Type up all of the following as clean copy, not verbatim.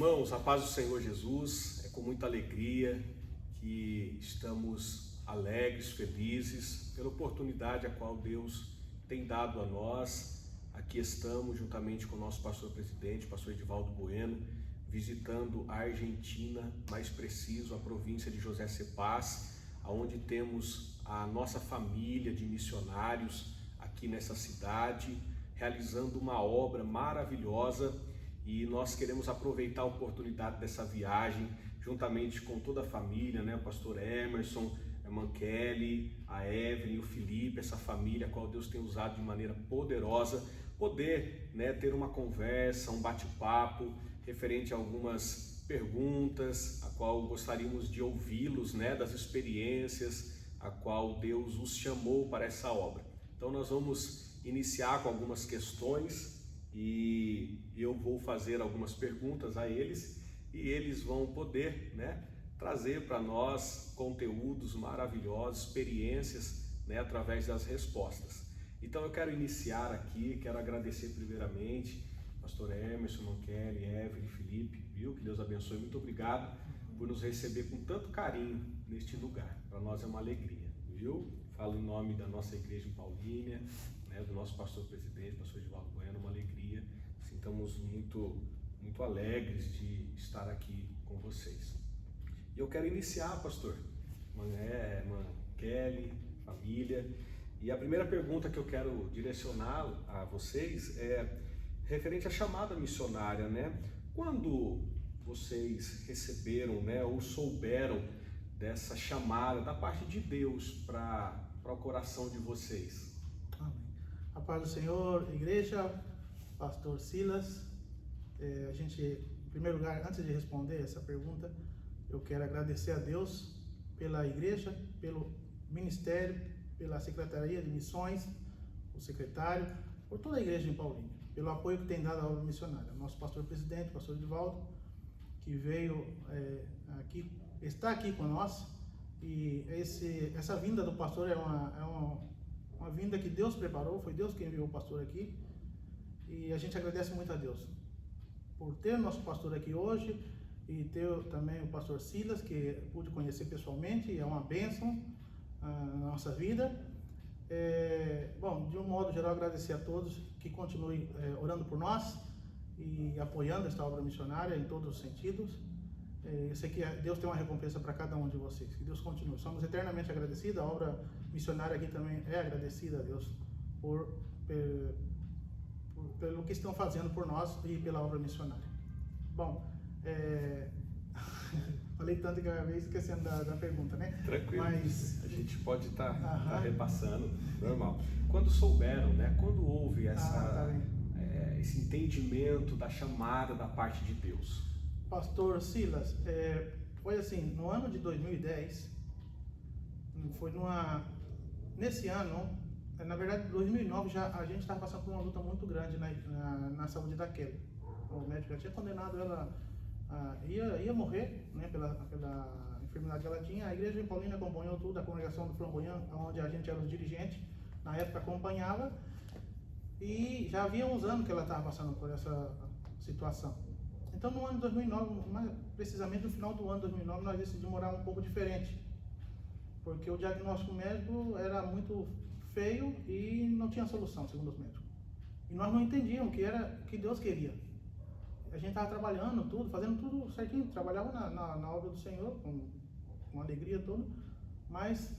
Irmãos, a paz do Senhor Jesus, é com muita alegria que estamos alegres, felizes pela oportunidade a qual Deus tem dado a nós. Aqui estamos juntamente com o nosso pastor presidente, pastor Edivaldo Bueno, visitando a Argentina, mais preciso a província de José Cepaz, onde temos a nossa família de missionários aqui nessa cidade, realizando uma obra maravilhosa. E nós queremos aproveitar a oportunidade dessa viagem, juntamente com toda a família, né? O pastor Emerson, a irmã Kelly, a Evelyn, o Felipe, essa família a qual Deus tem usado de maneira poderosa, poder, né, ter uma conversa, um bate-papo referente a algumas perguntas, a qual gostaríamos de ouvi-los, né, das experiências a qual Deus os chamou para essa obra. Então nós vamos iniciar com algumas questões e eu vou fazer algumas perguntas a eles e eles vão poder, né, trazer para nós conteúdos maravilhosos, experiências, né, através das respostas. Então eu quero iniciar aqui, quero agradecer primeiramente pastor Emerson, irmã Kelly, Evelyn, Felipe, viu? Que Deus abençoe, muito obrigado por nos receber com tanto carinho neste lugar. Para nós é uma alegria, viu? Falo em nome da nossa igreja em Paulínia, né, do nosso pastor presidente, pastor Edivaldo Bueno, uma alegria. Estamos muito alegres de estar aqui com vocês. E eu quero iniciar, pastor, irmã Kelly, família, e a primeira pergunta que eu quero direcionar a vocês é referente à chamada missionária, né? Quando vocês receberam, né, ou souberam dessa chamada da parte de Deus para o coração de vocês? Amém. A paz do Senhor, igreja, pastor Silas. A gente, em primeiro lugar, antes de responder essa pergunta, eu quero agradecer a Deus pela igreja, pelo ministério, pela Secretaria de Missões, o secretário, por toda a igreja em Paulínia, pelo apoio que tem dado à obra missionária. Nosso pastor presidente, pastor Edivaldo, que veio aqui, está aqui com nós, e essa vinda do pastor é uma vinda que Deus preparou, foi Deus quem enviou o pastor aqui, e a gente agradece muito a Deus por ter o nosso pastor aqui hoje e ter também o pastor Silas, que pude conhecer pessoalmente, e é uma bênção na nossa vida. Bom, de um modo geral, agradecer a todos que continuem orando por nós e apoiando esta obra missionária em todos os sentidos. Eu sei que Deus tem uma recompensa para cada um de vocês, que Deus continue. Somos eternamente agradecidos, a obra missionária aqui também é agradecida a Deus pelo que estão fazendo por nós e pela obra missionária. Bom, falei tanto que eu acabei esquecendo da pergunta, né? Tranquilo, mas a gente pode estar repassando, normal. Quando souberam, né? Quando houve esse entendimento da chamada da parte de Deus? Pastor Silas, foi assim, no ano de 2010, nesse ano, na verdade, em 2009, a gente estava passando por uma luta muito grande na saúde da Kelly. O médico já tinha condenado ela, ia morrer, né, pela enfermidade que ela tinha. A igreja em Paulínia acompanhou tudo, a congregação do Flamboyant, onde a gente era os dirigentes, na época acompanhava, e já havia uns anos que ela estava passando por essa situação. Então, no ano de 2009, mais precisamente no final do ano de 2009, nós decidimos morar um pouco diferente, porque o diagnóstico médico era muito feio e não tinha solução, segundo os médicos. E nós não entendíamos o que Deus queria. A gente estava trabalhando tudo, fazendo tudo certinho, trabalhava na obra do Senhor, com alegria toda, mas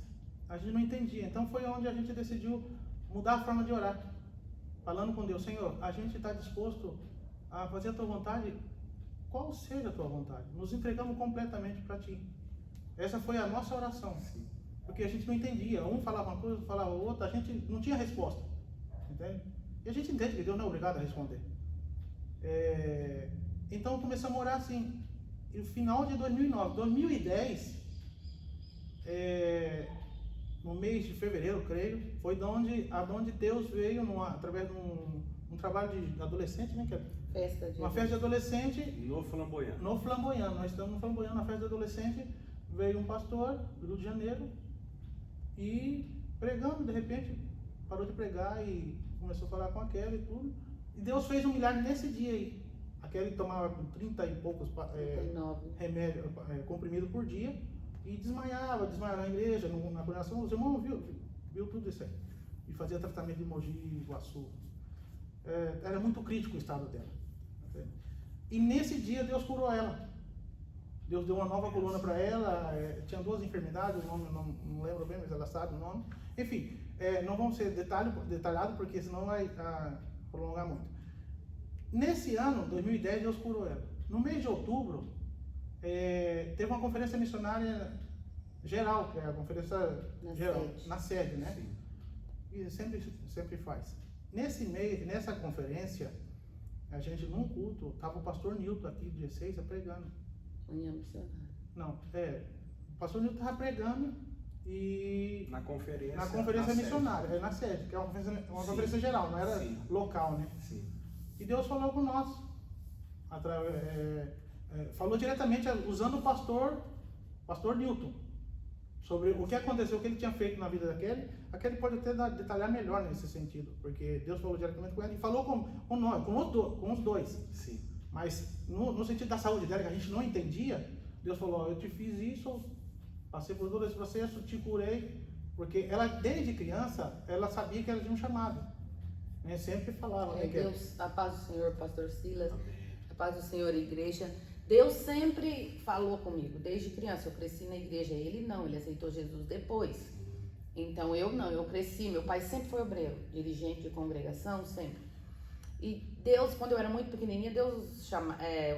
a gente não entendia. Então foi onde a gente decidiu mudar a forma de orar, falando com Deus: Senhor, a gente está disposto a fazer a Tua vontade, qual seja a Tua vontade. Nos entregamos completamente para Ti. Essa foi a nossa oração. Sim. Porque a gente não entendia, um falava uma coisa, outro falava outra, a gente não tinha resposta, entende? E a gente entende que Deus não é obrigado a responder. Então começamos a orar assim, e no final de 2009, 2010, no mês de fevereiro, creio, foi aonde Deus veio, através de um trabalho de adolescente, né? Uma festa de adolescente. No Flamboyant. No Flamboyant, nós estamos no Flamboyant, na festa de adolescente, veio um pastor do Rio de Janeiro, e pregando, de repente, parou de pregar e começou a falar com aquela e tudo. E Deus fez um milagre nesse dia aí. Kelly tomava 30 e poucos 39. remédios, comprimido por dia, e desmaiava na igreja, na congregação. Os irmãos viu tudo isso aí. E fazia tratamento de Mogi Guaçu. Era muito crítico o estado dela. E nesse dia Deus curou ela. Deus deu uma nova coluna para ela. Tinha 2 enfermidades, o nome não lembro bem, mas ela sabe o nome. Enfim, não vamos ser detalhado porque senão vai prolongar muito. Nesse ano, 2010, Deus curou ela. No mês de outubro, teve uma conferência missionária geral, que é a conferência geral, na sede, né? Sim. E sempre faz. Nessa conferência, a gente num culto, estava o pastor Nilton aqui de G6 pregando. Manhã missionária. Não, o pastor Nilton estava pregando e Na conferência na missionária, na sede, que é uma conferência geral, não era local, né? Sim. E Deus falou com nós, falou diretamente usando o pastor Nilton, sobre o que aconteceu, o que ele tinha feito na vida daquele. Aquele pode até detalhar melhor nesse sentido, porque Deus falou diretamente com ele e falou com nós, com os dois. Sim. Mas no sentido da saúde dela, que a gente não entendia, Deus falou: eu te fiz isso, passei por todo esse processo, te curei, porque ela desde criança, ela sabia que ela tinha um chamado, né? Sempre falava, né? Deus, a paz do Senhor, pastor Silas, a paz do Senhor, igreja. Deus sempre falou comigo, desde criança. Eu cresci na igreja, ele não, ele aceitou Jesus depois. Então eu não, eu cresci, meu pai sempre foi obreiro, dirigente de congregação, sempre. E Deus, quando eu era muito pequenininha, Deus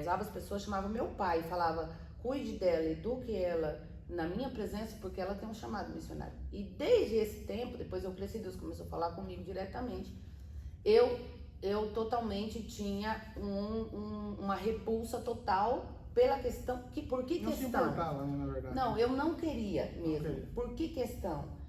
usava as pessoas, chamava meu pai, falava: cuide dela, eduque ela na minha presença, porque ela tem um chamado missionário. E desde esse tempo, depois eu cresci, Deus começou a falar comigo diretamente. Eu totalmente tinha uma repulsa total pela questão. Por que não questão? se importava, né, na verdade. Não, eu não queria mesmo. Por que questão?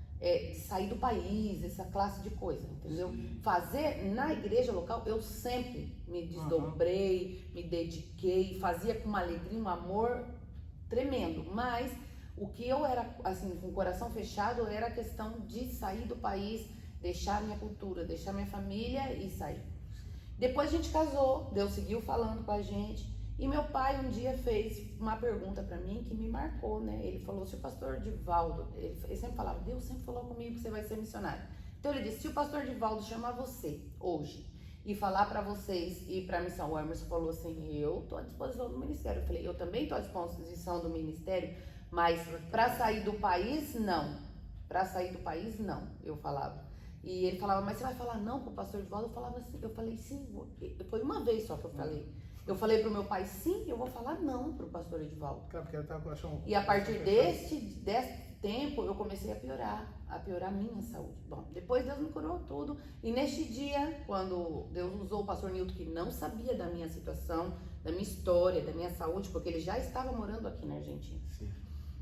Sair do país, essa classe de coisa, entendeu? Sim. Fazer na igreja local, eu sempre me desdobrei, me dediquei, fazia com uma alegria, um amor tremendo. Mas o que eu era, assim, com o coração fechado, era a questão de sair do país, deixar minha cultura, deixar minha família e sair. Depois a gente casou, Deus seguiu falando com a gente. E meu pai um dia fez uma pergunta para mim que me marcou, né? Ele falou: se o pastor Divaldo, ele sempre falava, Deus sempre falou comigo que você vai ser missionário. Então ele disse: se o pastor Divaldo chamar você hoje e falar para vocês ir para a missão, o Emerson falou assim: eu estou à disposição do ministério. Eu falei: eu também estou à disposição do ministério, mas para sair do país, não. Para sair do país, não, eu falava. E ele falava: mas você vai falar não para o pastor Divaldo? Eu falava assim, eu falei sim, foi uma vez só que eu falei. Eu falei pro meu pai: sim, eu vou falar não pro pastor Edivaldo. Claro, porque ela tava achando... E a partir desse tempo, eu comecei a piorar a minha saúde. Bom, depois Deus me curou tudo. E neste dia, quando Deus usou o pastor Nilton, que não sabia da minha situação, da minha história, da minha saúde, porque ele já estava morando aqui na Argentina. Sim.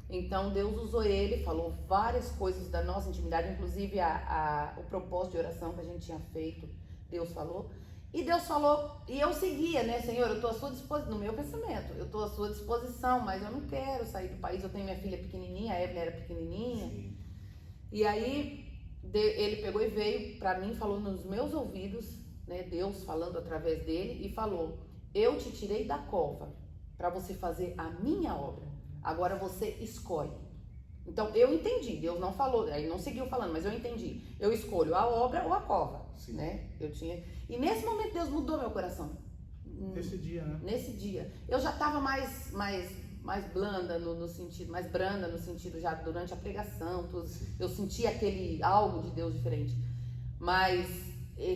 Então Deus usou ele, falou várias coisas da nossa intimidade, inclusive o propósito de oração que a gente tinha feito, Deus falou. E Deus falou, e eu seguia, né, Senhor, eu estou à sua disposição, no meu pensamento, eu estou à sua disposição, mas eu não quero sair do país, eu tenho minha filha pequenininha, a Evelyn era pequenininha. Sim. E aí ele pegou e veio para mim, falou nos meus ouvidos, né, Deus falando através dele, e falou: eu te tirei da cova para você fazer a minha obra, agora você escolhe. Então eu entendi, Deus não falou, aí não seguiu falando, mas eu entendi. Eu escolho a obra ou a cova, Sim. né? E nesse momento Deus mudou meu coração. Nesse dia, né? Nesse dia. Eu já estava mais blanda no sentido, mais branda no sentido já durante a pregação, tudo. Eu sentia aquele algo de Deus diferente. Mas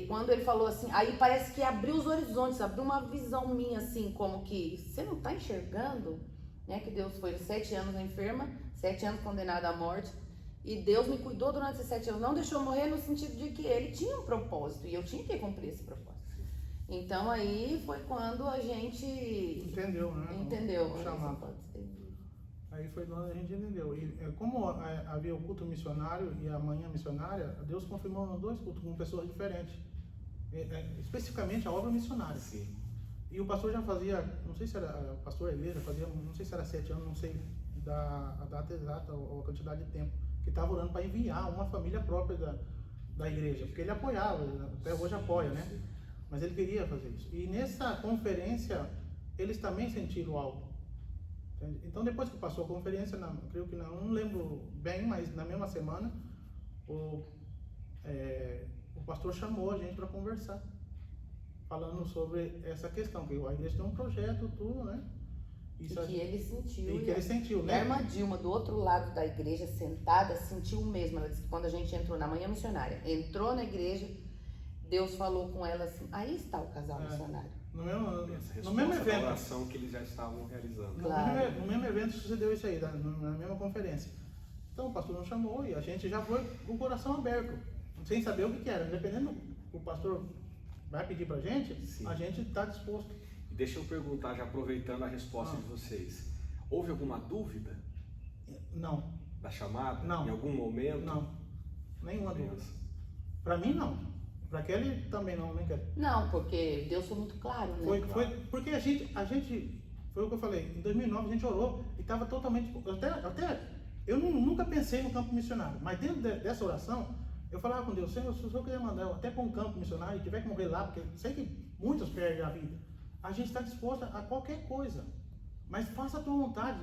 quando ele falou assim, aí parece que abriu os horizontes, abriu uma visão minha assim, como que você não está enxergando, né? Que Deus foi 7 anos enferma, 7 anos condenada à morte, e Deus me cuidou durante esses 7 anos, não deixou morrer no sentido de que ele tinha um propósito e eu tinha que cumprir esse propósito. Então aí foi quando a gente entendeu, né? Entendeu. O chamado. Aí foi quando a gente entendeu. E como havia o culto missionário e a manhã missionária, Deus confirmou nos 2 cultos com pessoas diferentes. Especificamente a obra missionária. Sim. E o pastor já fazia, não sei se era, o pastor Elias já fazia, não sei se era 7 anos, não sei a data exata ou a quantidade de tempo, que estava orando para enviar uma família própria da igreja, porque ele apoiava, até hoje apoia, né? mas ele queria fazer isso. E nessa conferência, eles também sentiram algo. Entende? Então, depois que passou a conferência, creio que não lembro bem, mas na mesma semana, o pastor chamou a gente para conversar, falando sobre essa questão, que a igreja tem um projeto, tudo, né? Isso que ele sentiu. E que ele sentiu, E né? a irmã Dilma, do outro lado da igreja, sentada, sentiu o mesmo. Ela disse que quando a gente entrou na manhã missionária, entrou na igreja, Deus falou com ela assim, aí está o casal missionário. No Essa mesmo resposta da evento. oração que eles já estavam realizando. Claro. No mesmo evento sucedeu isso aí, na mesma conferência. Então o pastor nos chamou e a gente já foi com o coração aberto, sem saber o que era. Dependendo do que o pastor vai pedir pra gente, Sim. a gente está disposto. E deixa eu perguntar, já aproveitando a resposta de vocês. Houve alguma dúvida Não, da chamada? Não. Em algum momento? não, nenhuma dúvida. Deus. Pra mim não. Pra Kelly também não, nem Kelly. Não, porque Deus foi muito claro, né? Foi porque a gente, foi o que eu falei, em 2009 a gente orou e estava totalmente, eu nunca pensei no campo missionário, mas dentro dessa oração, eu falava com Deus, Senhor, se o Senhor quiser mandar eu até para um campo missionário e tiver que morrer lá, porque sei que muitos perdem a vida, a gente está disposto a qualquer coisa, mas faça a tua vontade.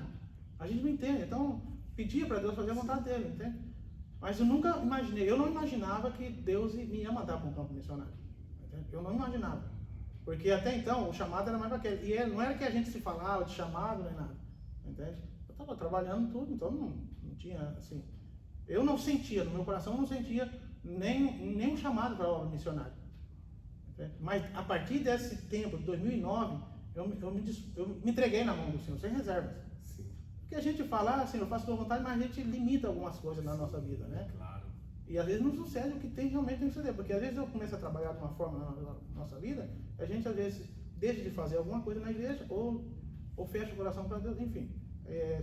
A gente não entende, então pedia para Deus fazer a vontade dele, entende? Mas eu nunca imaginei, eu não imaginava que Deus me ia mandar para um campo missionário. Entende? Eu não imaginava. Porque até então o chamado era mais para aquele. E não era que a gente se falava de chamado nem nada. Entende? Eu estava trabalhando tudo, então não tinha assim. Eu não sentia, no meu coração eu não sentia nem um chamado para a obra missionária. Entende? Mas a partir desse tempo, de 2009, eu me entreguei na mão do Senhor, sem reservas. Porque a gente fala assim, eu faço a tua vontade, mas a gente limita algumas coisas na nossa vida, né? Claro. E às vezes não sucede o que realmente tem que suceder, porque às vezes eu começo a trabalhar de uma forma na nossa vida, a gente às vezes deixa de fazer alguma coisa na igreja, ou fecha o coração para Deus, enfim.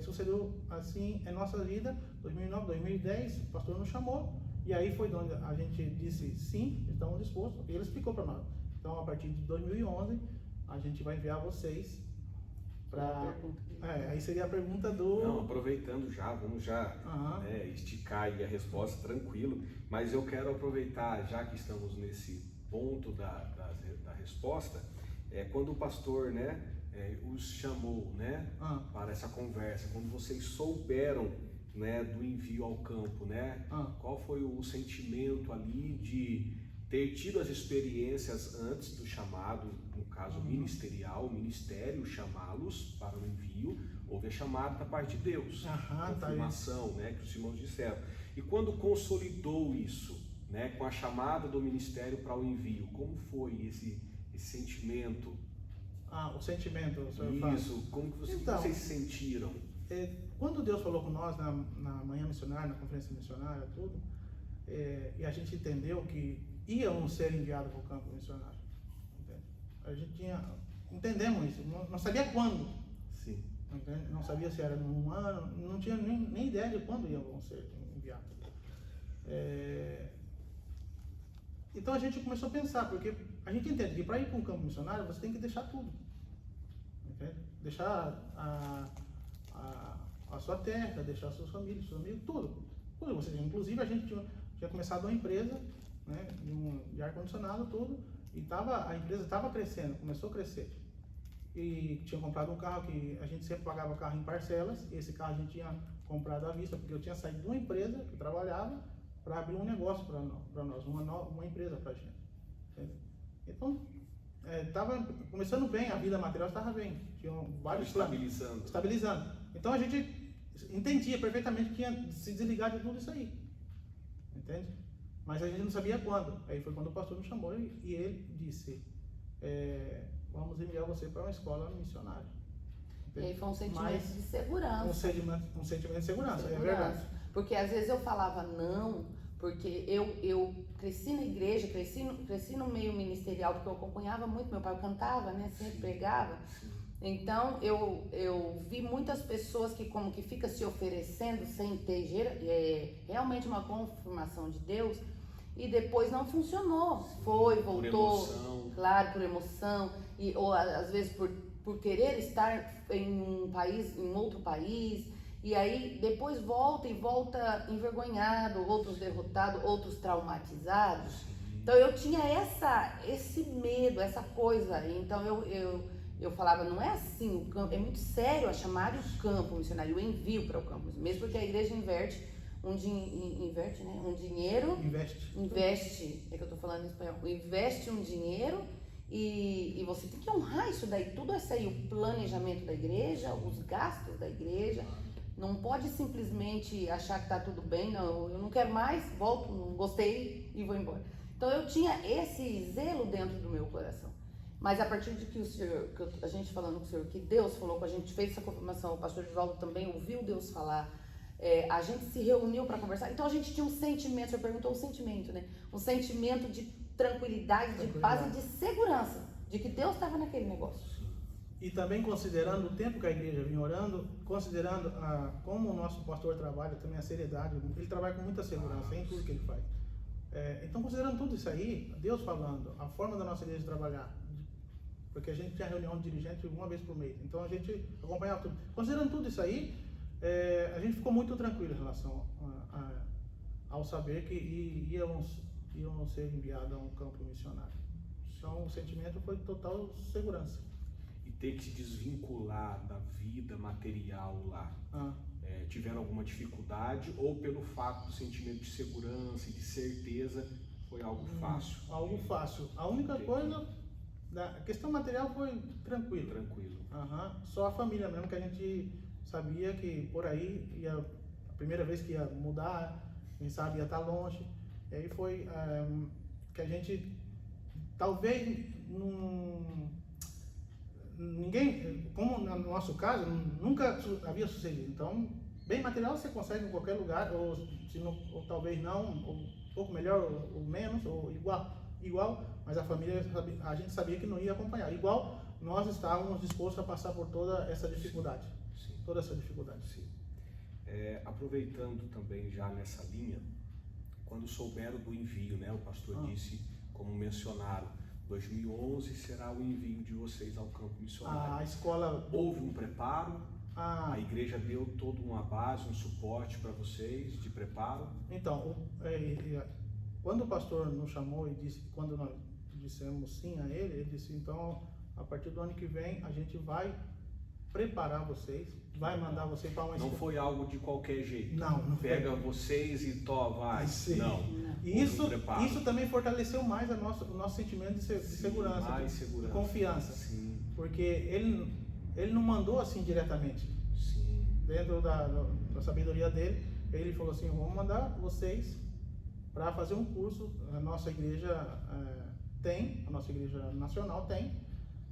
Sucedeu assim em nossa vida, 2009, 2010, o pastor nos chamou, e aí foi onde a gente disse sim, estamos dispostos, e ele explicou para nós. Então a partir de 2011, a gente vai enviar vocês para... aí seria a pergunta do... Não, aproveitando já, vamos já esticar aí a resposta, tranquilo. Mas eu quero aproveitar, já que estamos nesse ponto da resposta, quando o pastor os chamou para essa conversa, quando vocês souberam do envio ao campo, qual foi o sentimento ali de ter tido as experiências antes do chamado, no caso ministerial, o ministério chamá-los para o envio, houve a chamada da parte de Deus, confirmação, que os irmãos disseram. E quando consolidou isso, com a chamada do ministério para o envio, como foi esse sentimento? O sentimento, o senhor isso, como que vocês se sentiram? Quando Deus falou com nós na manhã missionária, na conferência missionária, tudo, e a gente entendeu que íamos ser enviados para o campo missionário. Entende? A gente entendemos isso, não sabia quando. Sim. Entende? Não sabia se era num ano, não tinha nem ideia de quando íamos ser enviados. Então a gente começou a pensar, porque a gente entende que para ir para um campo missionário você tem que deixar tudo. Entende? Deixar a sua terra, deixar a sua família, seus amigos, tudo. Inclusive a gente tinha começado uma empresa de ar-condicionado, tudo, e a empresa estava crescendo, começou a crescer. E tinha comprado um carro que a gente sempre pagava o carro em parcelas, e esse carro a gente tinha comprado à vista, porque eu tinha saído de uma empresa que eu trabalhava para abrir um negócio para nós, uma empresa para a gente. Entendeu? Então, estava começando bem, a vida material estava bem, tinham vários estabilizando. Então a gente entendia perfeitamente que tinha se desligar de tudo isso aí, entende? Mas a gente não sabia quando. Aí foi quando o pastor nos chamou e ele disse, vamos enviar você para uma escola missionária. Entende? E aí foi um sentimento de segurança. Um sentimento de segurança, é verdade. Porque às vezes eu falava não, porque eu cresci na igreja, cresci no meio ministerial, porque eu acompanhava muito, meu pai cantava, sempre pregava. Então eu vi muitas pessoas que como que fica se oferecendo sem ter realmente uma confirmação de Deus, e depois não funcionou. Voltou, por emoção. Claro, por emoção, ou às vezes por querer estar em outro país, e aí depois volta envergonhado, outros derrotados, outros traumatizados. Então eu tinha esse medo, essa coisa. Então eu falava, não é assim, o campo, é muito sério a chamada do campo missionário, o envio para o campo, mesmo porque a igreja investe um dinheiro, investe, é que eu estou falando em espanhol, investe um dinheiro e você tem que honrar isso daí, tudo isso aí, o planejamento da igreja, os gastos da igreja. Não pode simplesmente achar que está tudo bem, não, eu não quero mais, volto, não gostei e vou embora. Então eu tinha esse zelo dentro do meu coração. Mas a partir de que o senhor, a gente falando com o senhor, que Deus falou com a gente, fez essa confirmação, o pastor Givaldo também ouviu Deus falar, a gente se reuniu para conversar, então a gente tinha um sentimento, o senhor perguntou um sentimento, né? Um sentimento de tranquilidade, de paz e de segurança, de que Deus estava naquele negócio. E também considerando o tempo que a igreja vinha orando, considerando como o nosso pastor trabalha, também a seriedade, ele trabalha com muita segurança em tudo que ele faz. Então, considerando tudo isso aí, Deus falando, a forma da nossa igreja trabalhar, porque a gente tinha reunião de dirigente uma vez por mês, então a gente acompanhava tudo. Considerando tudo isso aí, a gente ficou muito tranquilo em relação ao saber que íamos ser enviados a um campo missionário. Então, o sentimento foi de total segurança. Ter que se desvincular da vida material lá, tiveram alguma dificuldade ou pelo fato do sentimento de segurança e de certeza foi algo fácil? Algo fácil. A única coisa, a questão material foi tranquilo. Só a família mesmo, que a gente sabia que por aí, a primeira vez que ia mudar, quem sabe ia estar longe, e aí foi que a gente, talvez, ninguém, como no nosso caso, nunca havia sucedido. Então, bem material você consegue em qualquer lugar, ou talvez não, ou um pouco melhor, ou menos, ou igual, mas a família, a gente sabia que não ia acompanhar. Igual nós estávamos dispostos a passar por toda essa dificuldade. Sim. Toda essa dificuldade. Sim. Aproveitando também já nessa linha, quando souberam do envio, né, o pastor disse, como mencionaram, 2011 será o envio de vocês ao campo missionário. A escola... Houve um preparo? A igreja deu toda uma base, um suporte para vocês de preparo? Então, quando o pastor nos chamou e disse, quando nós dissemos sim a ele, ele disse, então, a partir do ano que vem, a gente vai preparar vocês, vai mandar vocês para uma escola. Não foi algo de qualquer jeito? Não Pega foi. Vocês e vai. Sim. Não. E isso também fortaleceu mais o nosso sentimento de segurança, mais segurança, de confiança. Sim. Porque ele não mandou assim diretamente. Sim. Dentro da sabedoria dele, ele falou assim, vamos mandar vocês para fazer um curso. A nossa igreja a nossa igreja nacional tem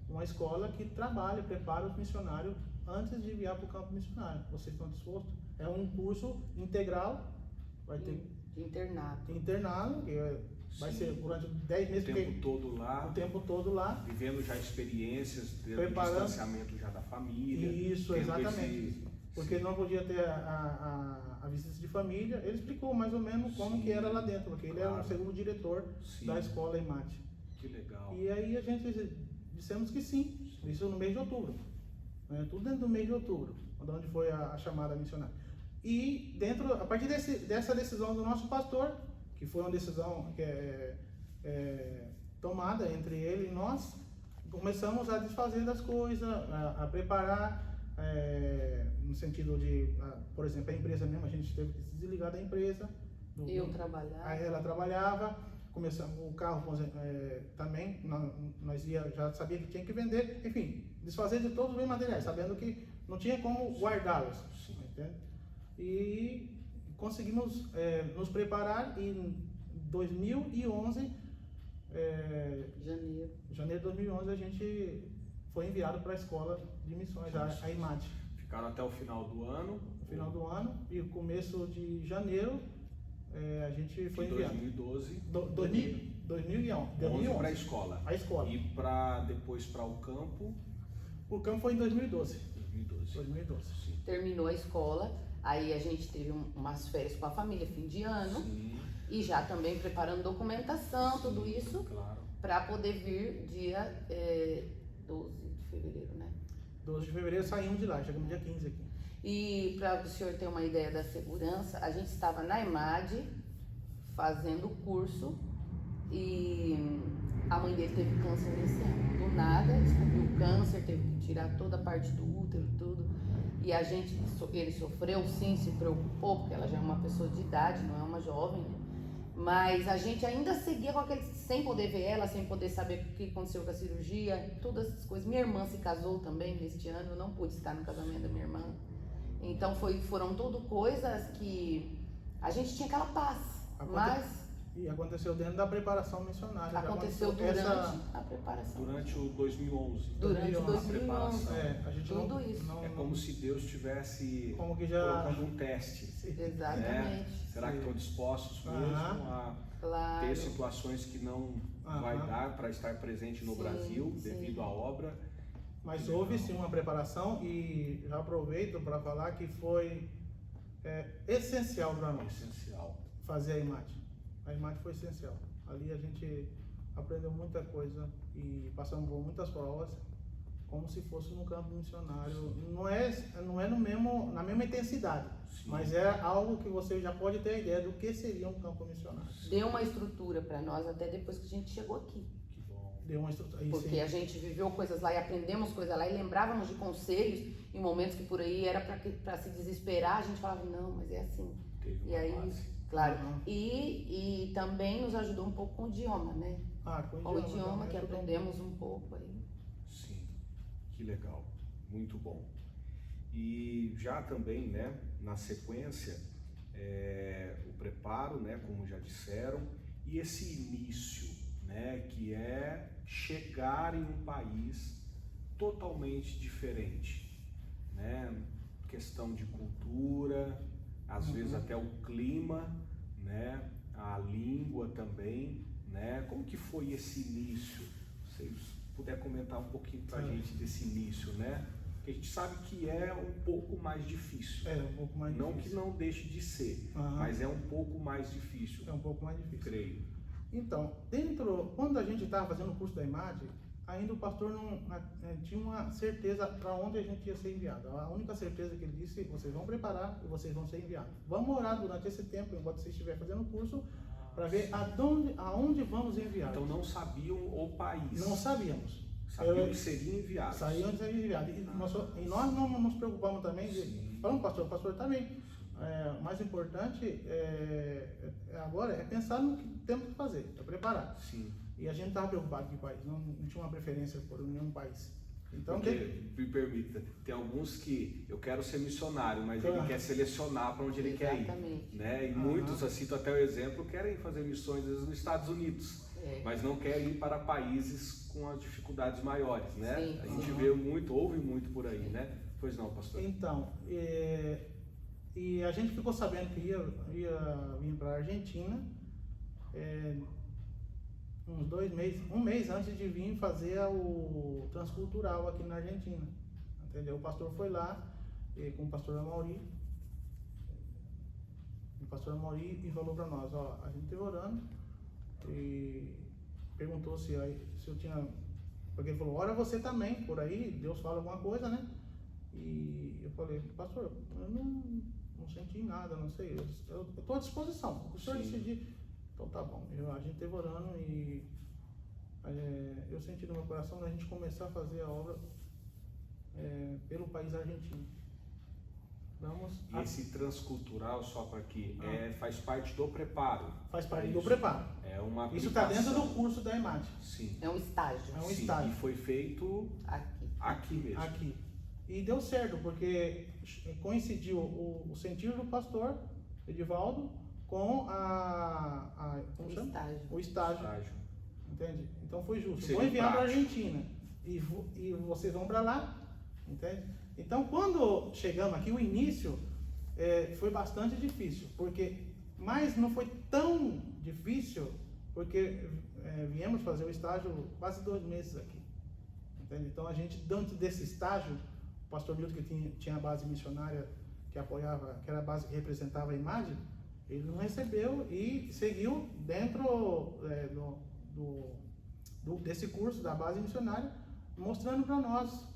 uma escola que trabalha, prepara os missionários antes de enviar para o campo missionário. Vocês estão dispostos? É um curso integral, vai ter internado, que vai ser durante 10 meses. O tempo todo lá. Vivendo já experiências, preparando, distanciamento já da família. Isso, exatamente. Porque não podia ter a visita de família. Ele explicou mais ou menos como que era lá dentro, porque ele era o segundo diretor da escola EMAT. Que legal. E aí a gente dissemos que sim, isso no mês de outubro. Tudo dentro do mês de outubro, onde foi a chamada missionária. E a partir dessa decisão do nosso pastor, que foi uma decisão tomada entre ele e nós, começamos a desfazer das coisas, a preparar, no sentido de, por exemplo, a empresa mesmo, a gente teve que se desligar da empresa. Eu trabalhava. Ela trabalhava. Começamos o carro também, nós já sabia que tinha que vender, enfim, desfazer de todos os bens materiais, sabendo que não tinha como guardá-los. E conseguimos nos preparar em 2011, janeiro de 2011, a gente foi enviado para a escola de missões, a IMAT. Ficaram até o final do ano? E começo de janeiro, a gente foi enviado. 2012. 2011 para a escola. E depois para o campo? O campo foi em 2012. 2012. Sim. Terminou a escola, aí a gente teve umas férias com a família, fim de ano. Sim. E já também preparando documentação, tudo isso, para poder vir dia 12 de fevereiro, né? 12 de fevereiro saímos de lá, chegamos dia 15 aqui. E para o senhor ter uma ideia da segurança, a gente estava na EMAD fazendo o curso e a mãe dele teve câncer nesse ano. Do nada, descobriu o câncer, teve que tirar toda a parte do útero, tudo. E ele sofreu, sim, se preocupou, porque ela já é uma pessoa de idade, não é uma jovem, né? Mas a gente ainda seguia com aquele, sem poder ver ela, sem poder saber o que aconteceu com a cirurgia, todas essas coisas. Minha irmã se casou também neste ano, eu não pude estar no casamento da minha irmã. Então foram tudo coisas que a gente tinha aquela paz, mas... E aconteceu dentro da preparação missionária. Aconteceu durante a preparação. Durante o 2011. Durante o 2011. Preparação. A gente tudo isso. É como se Deus estivesse como que já... colocando um teste. Exatamente. Né? Será que estão dispostos mesmo a ter situações que não vai dar para estar presente no Brasil devido à obra? Mas houve sim uma preparação e já aproveito para falar que foi essencial para nós. Essencial. Fazer a imagem. A imagem foi essencial. Ali a gente aprendeu muita coisa e passamos por muitas provas, como se fosse no campo missionário. Não é na mesma intensidade, mas é algo que você já pode ter a ideia do que seria um campo missionário. Deu uma estrutura para nós até depois que a gente chegou aqui. Que bom. Deu uma estrutura. Porque a gente viveu coisas lá e aprendemos coisas lá e lembrávamos de conselhos em momentos que por aí era para se desesperar, a gente falava, não, mas é assim. Teve e aí, base. claro, e também nos ajudou um pouco com o idioma, né? Com o idioma que aprendemos um pouco aí. Sim, que legal, muito bom. E já também, né, na sequência, o preparo, né, como já disseram, e esse início, né, que é chegar em um país totalmente diferente, né, questão de cultura, às vezes até o clima, né, a língua também, né, como que foi esse início? Se vocês puderem comentar um pouquinho pra gente desse início, né, porque a gente sabe que é um pouco mais difícil. Um pouco mais não difícil. Que não deixe de ser, mas é um pouco mais difícil. É um pouco mais difícil. Creio. Então, quando a gente estava fazendo o curso da IMAD, ainda o pastor não tinha uma certeza para onde a gente ia ser enviado. A única certeza que ele disse, vocês vão preparar e vocês vão ser enviados. Vamos orar durante esse tempo, enquanto você estiver fazendo o curso, para ver aonde vamos enviar. Então não sabiam o país. Não sabíamos. Sabiam que seriam enviados. Sabiam que seriam enviados. E nós não nos preocupamos também falando, pastor, o pastor também. O mais importante agora é pensar no que temos que fazer, é preparar. Sim. E a gente estava preocupado com o país, não tinha uma preferência por nenhum país. Então, porque, me permita, tem alguns que eu quero ser missionário, mas ele quer selecionar para onde ele quer ir. Né? E muitos, assim, cito até o exemplo, querem fazer missões às vezes, nos Estados Unidos, mas não querem ir para países com as dificuldades maiores, né? Sim, a gente vê muito, ouve muito por aí, né? Pois não, pastor? Então, e a gente ficou sabendo que ia vir para a Argentina, uns 2 meses, um mês antes de vir fazer o transcultural aqui na Argentina, entendeu? O pastor foi lá com o pastor Amaury, e falou para nós, a gente esteve orando e perguntou se eu tinha, porque ele falou, ora você também, por aí, Deus fala alguma coisa, né? E eu falei, pastor, eu não senti nada, não sei, eu estou à disposição, o senhor decidir. Então tá bom, a gente esteve orando e eu senti no meu coração a gente começar a fazer a obra pelo país argentino. E esse transcultural, só para que faz parte do preparo. Faz parte do preparo. É uma aplicação. Isso está dentro do curso da EMAD. Sim. É um estágio. É um estágio. E foi feito aqui mesmo. Aqui. E deu certo, porque coincidiu o sentir do pastor Edivaldo com o estágio. Entende? Então foi justo. Vou enviar para a Argentina e vocês vão para lá, entende? Então quando chegamos aqui, o início foi bastante difícil, mas não foi tão difícil, porque viemos fazer o estágio quase 2 meses aqui, entende? Então a gente, dentro desse estágio, o pastor Milton, que tinha a base missionária que apoiava, que era a base que representava a imagem, ele não recebeu e seguiu dentro desse curso da base missionária, mostrando para nós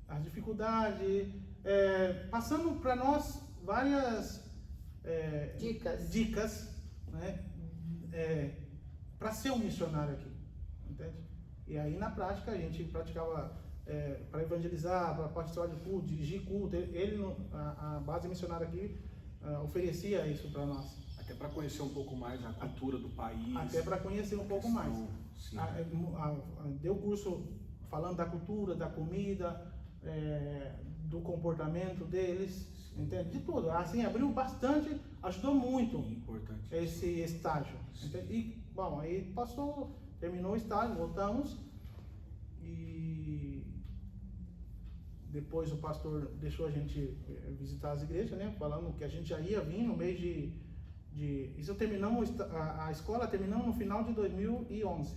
as dificuldades, passando para nós várias dicas, né? para ser um missionário aqui, entende? E aí na prática a gente praticava para evangelizar, para participar de culto, dirigir culto. A base missionária aqui oferecia isso para nós. Até para conhecer um pouco mais a cultura do país. Até para conhecer um pouco mais. Sim. Deu curso falando da cultura, da comida, do comportamento deles, entende? De tudo. Assim, abriu bastante, ajudou muito Importante. esse estágio. Entende? E, bom, aí terminou o estágio, voltamos e depois o pastor deixou a gente visitar as igrejas, né? Falando que a gente já ia vir no mês isso terminamos a escola terminamos no final de 2011.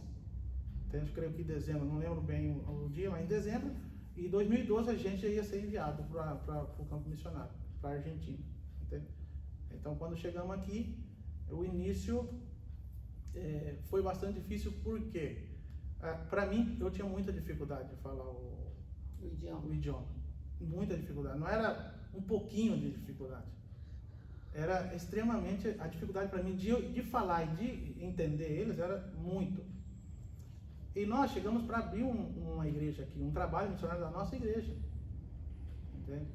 Então, eu creio que em dezembro, não lembro bem o dia, mas em dezembro. E em 2012 a gente ia ser enviado para o campo missionário, para a Argentina. Entende? Então, quando chegamos aqui, o início foi bastante difícil porque, para mim, eu tinha muita dificuldade de falar o idioma. Muita dificuldade. Não era um pouquinho de dificuldade. Era extremamente, a dificuldade para mim de falar e de entender eles era muito. E nós chegamos para abrir uma igreja aqui, um trabalho missionário da nossa igreja. Entende?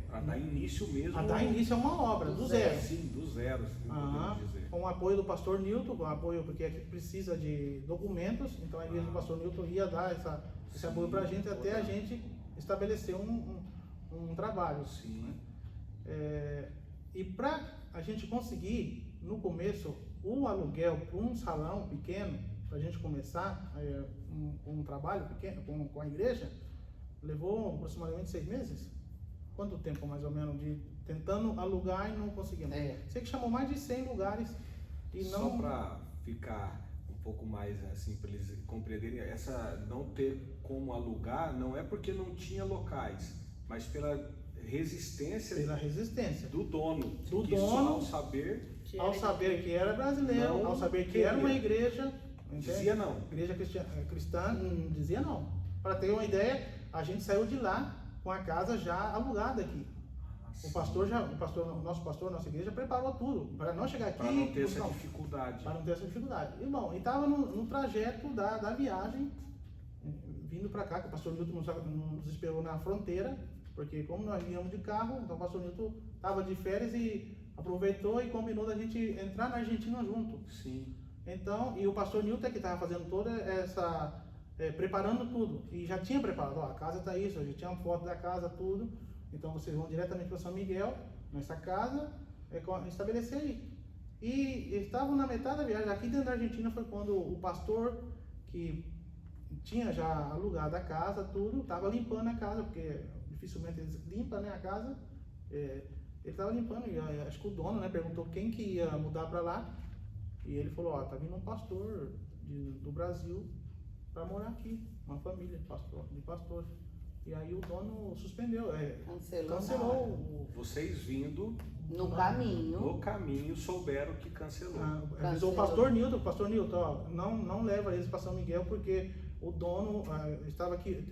Para dar início mesmo. Para dar início a uma obra, do zero. Sim, do zero, assim, podemos dizer. Com o apoio do pastor Nilton, com o apoio, porque aqui precisa de documentos, então a igreja do pastor Nilton ia dar esse apoio para a gente até a gente estabelecer um trabalho. Sim. E para a gente conseguir, no começo, o aluguel para um salão pequeno, para a gente começar um trabalho pequeno com a igreja, levou aproximadamente 6 meses. Quanto tempo, mais ou menos, de tentando alugar e não conseguimos? Sei que chamou mais de 100 lugares e não... Só para ficar um pouco mais assim, para eles compreenderem, essa não ter como alugar não é porque não tinha locais, mas pela resistência do dono. Ao saber que era brasileiro, ao saber que era uma igreja, dizia não. Igreja cristã, dizia não. Para ter uma ideia, a gente saiu de lá com a casa já alugada aqui. Nosso pastor, nossa igreja preparou tudo para não chegar aqui. Para não ter essa dificuldade. Para não ter essa dificuldade. E bom, estava no trajeto da viagem, vindo para cá, que o pastor Nilton nos esperou na fronteira. Porque como nós viemos de carro, então o pastor Nilton estava de férias e aproveitou e combinou da gente entrar na Argentina junto. Sim. Então, e o pastor Nilton que estava fazendo toda essa, preparando tudo. E já tinha preparado, a casa está isso, já tinha uma foto da casa, tudo. Então vocês vão diretamente para São Miguel, nessa casa, estabelecer aí. E estavam na metade da viagem, aqui dentro da Argentina foi quando o pastor que tinha já alugado a casa, tudo, estava limpando a casa, porque dificilmente eles limpam, né, a casa. Ele estava limpando e acho que o dono, né, perguntou quem que ia mudar para lá. E ele falou, tá vindo um pastor do Brasil para morar aqui, uma família de pastor. E aí o dono suspendeu, cancelou. Vocês vindo no caminho souberam que cancelou. Avisou o pastor Nilton, não leva eles para São Miguel porque o dono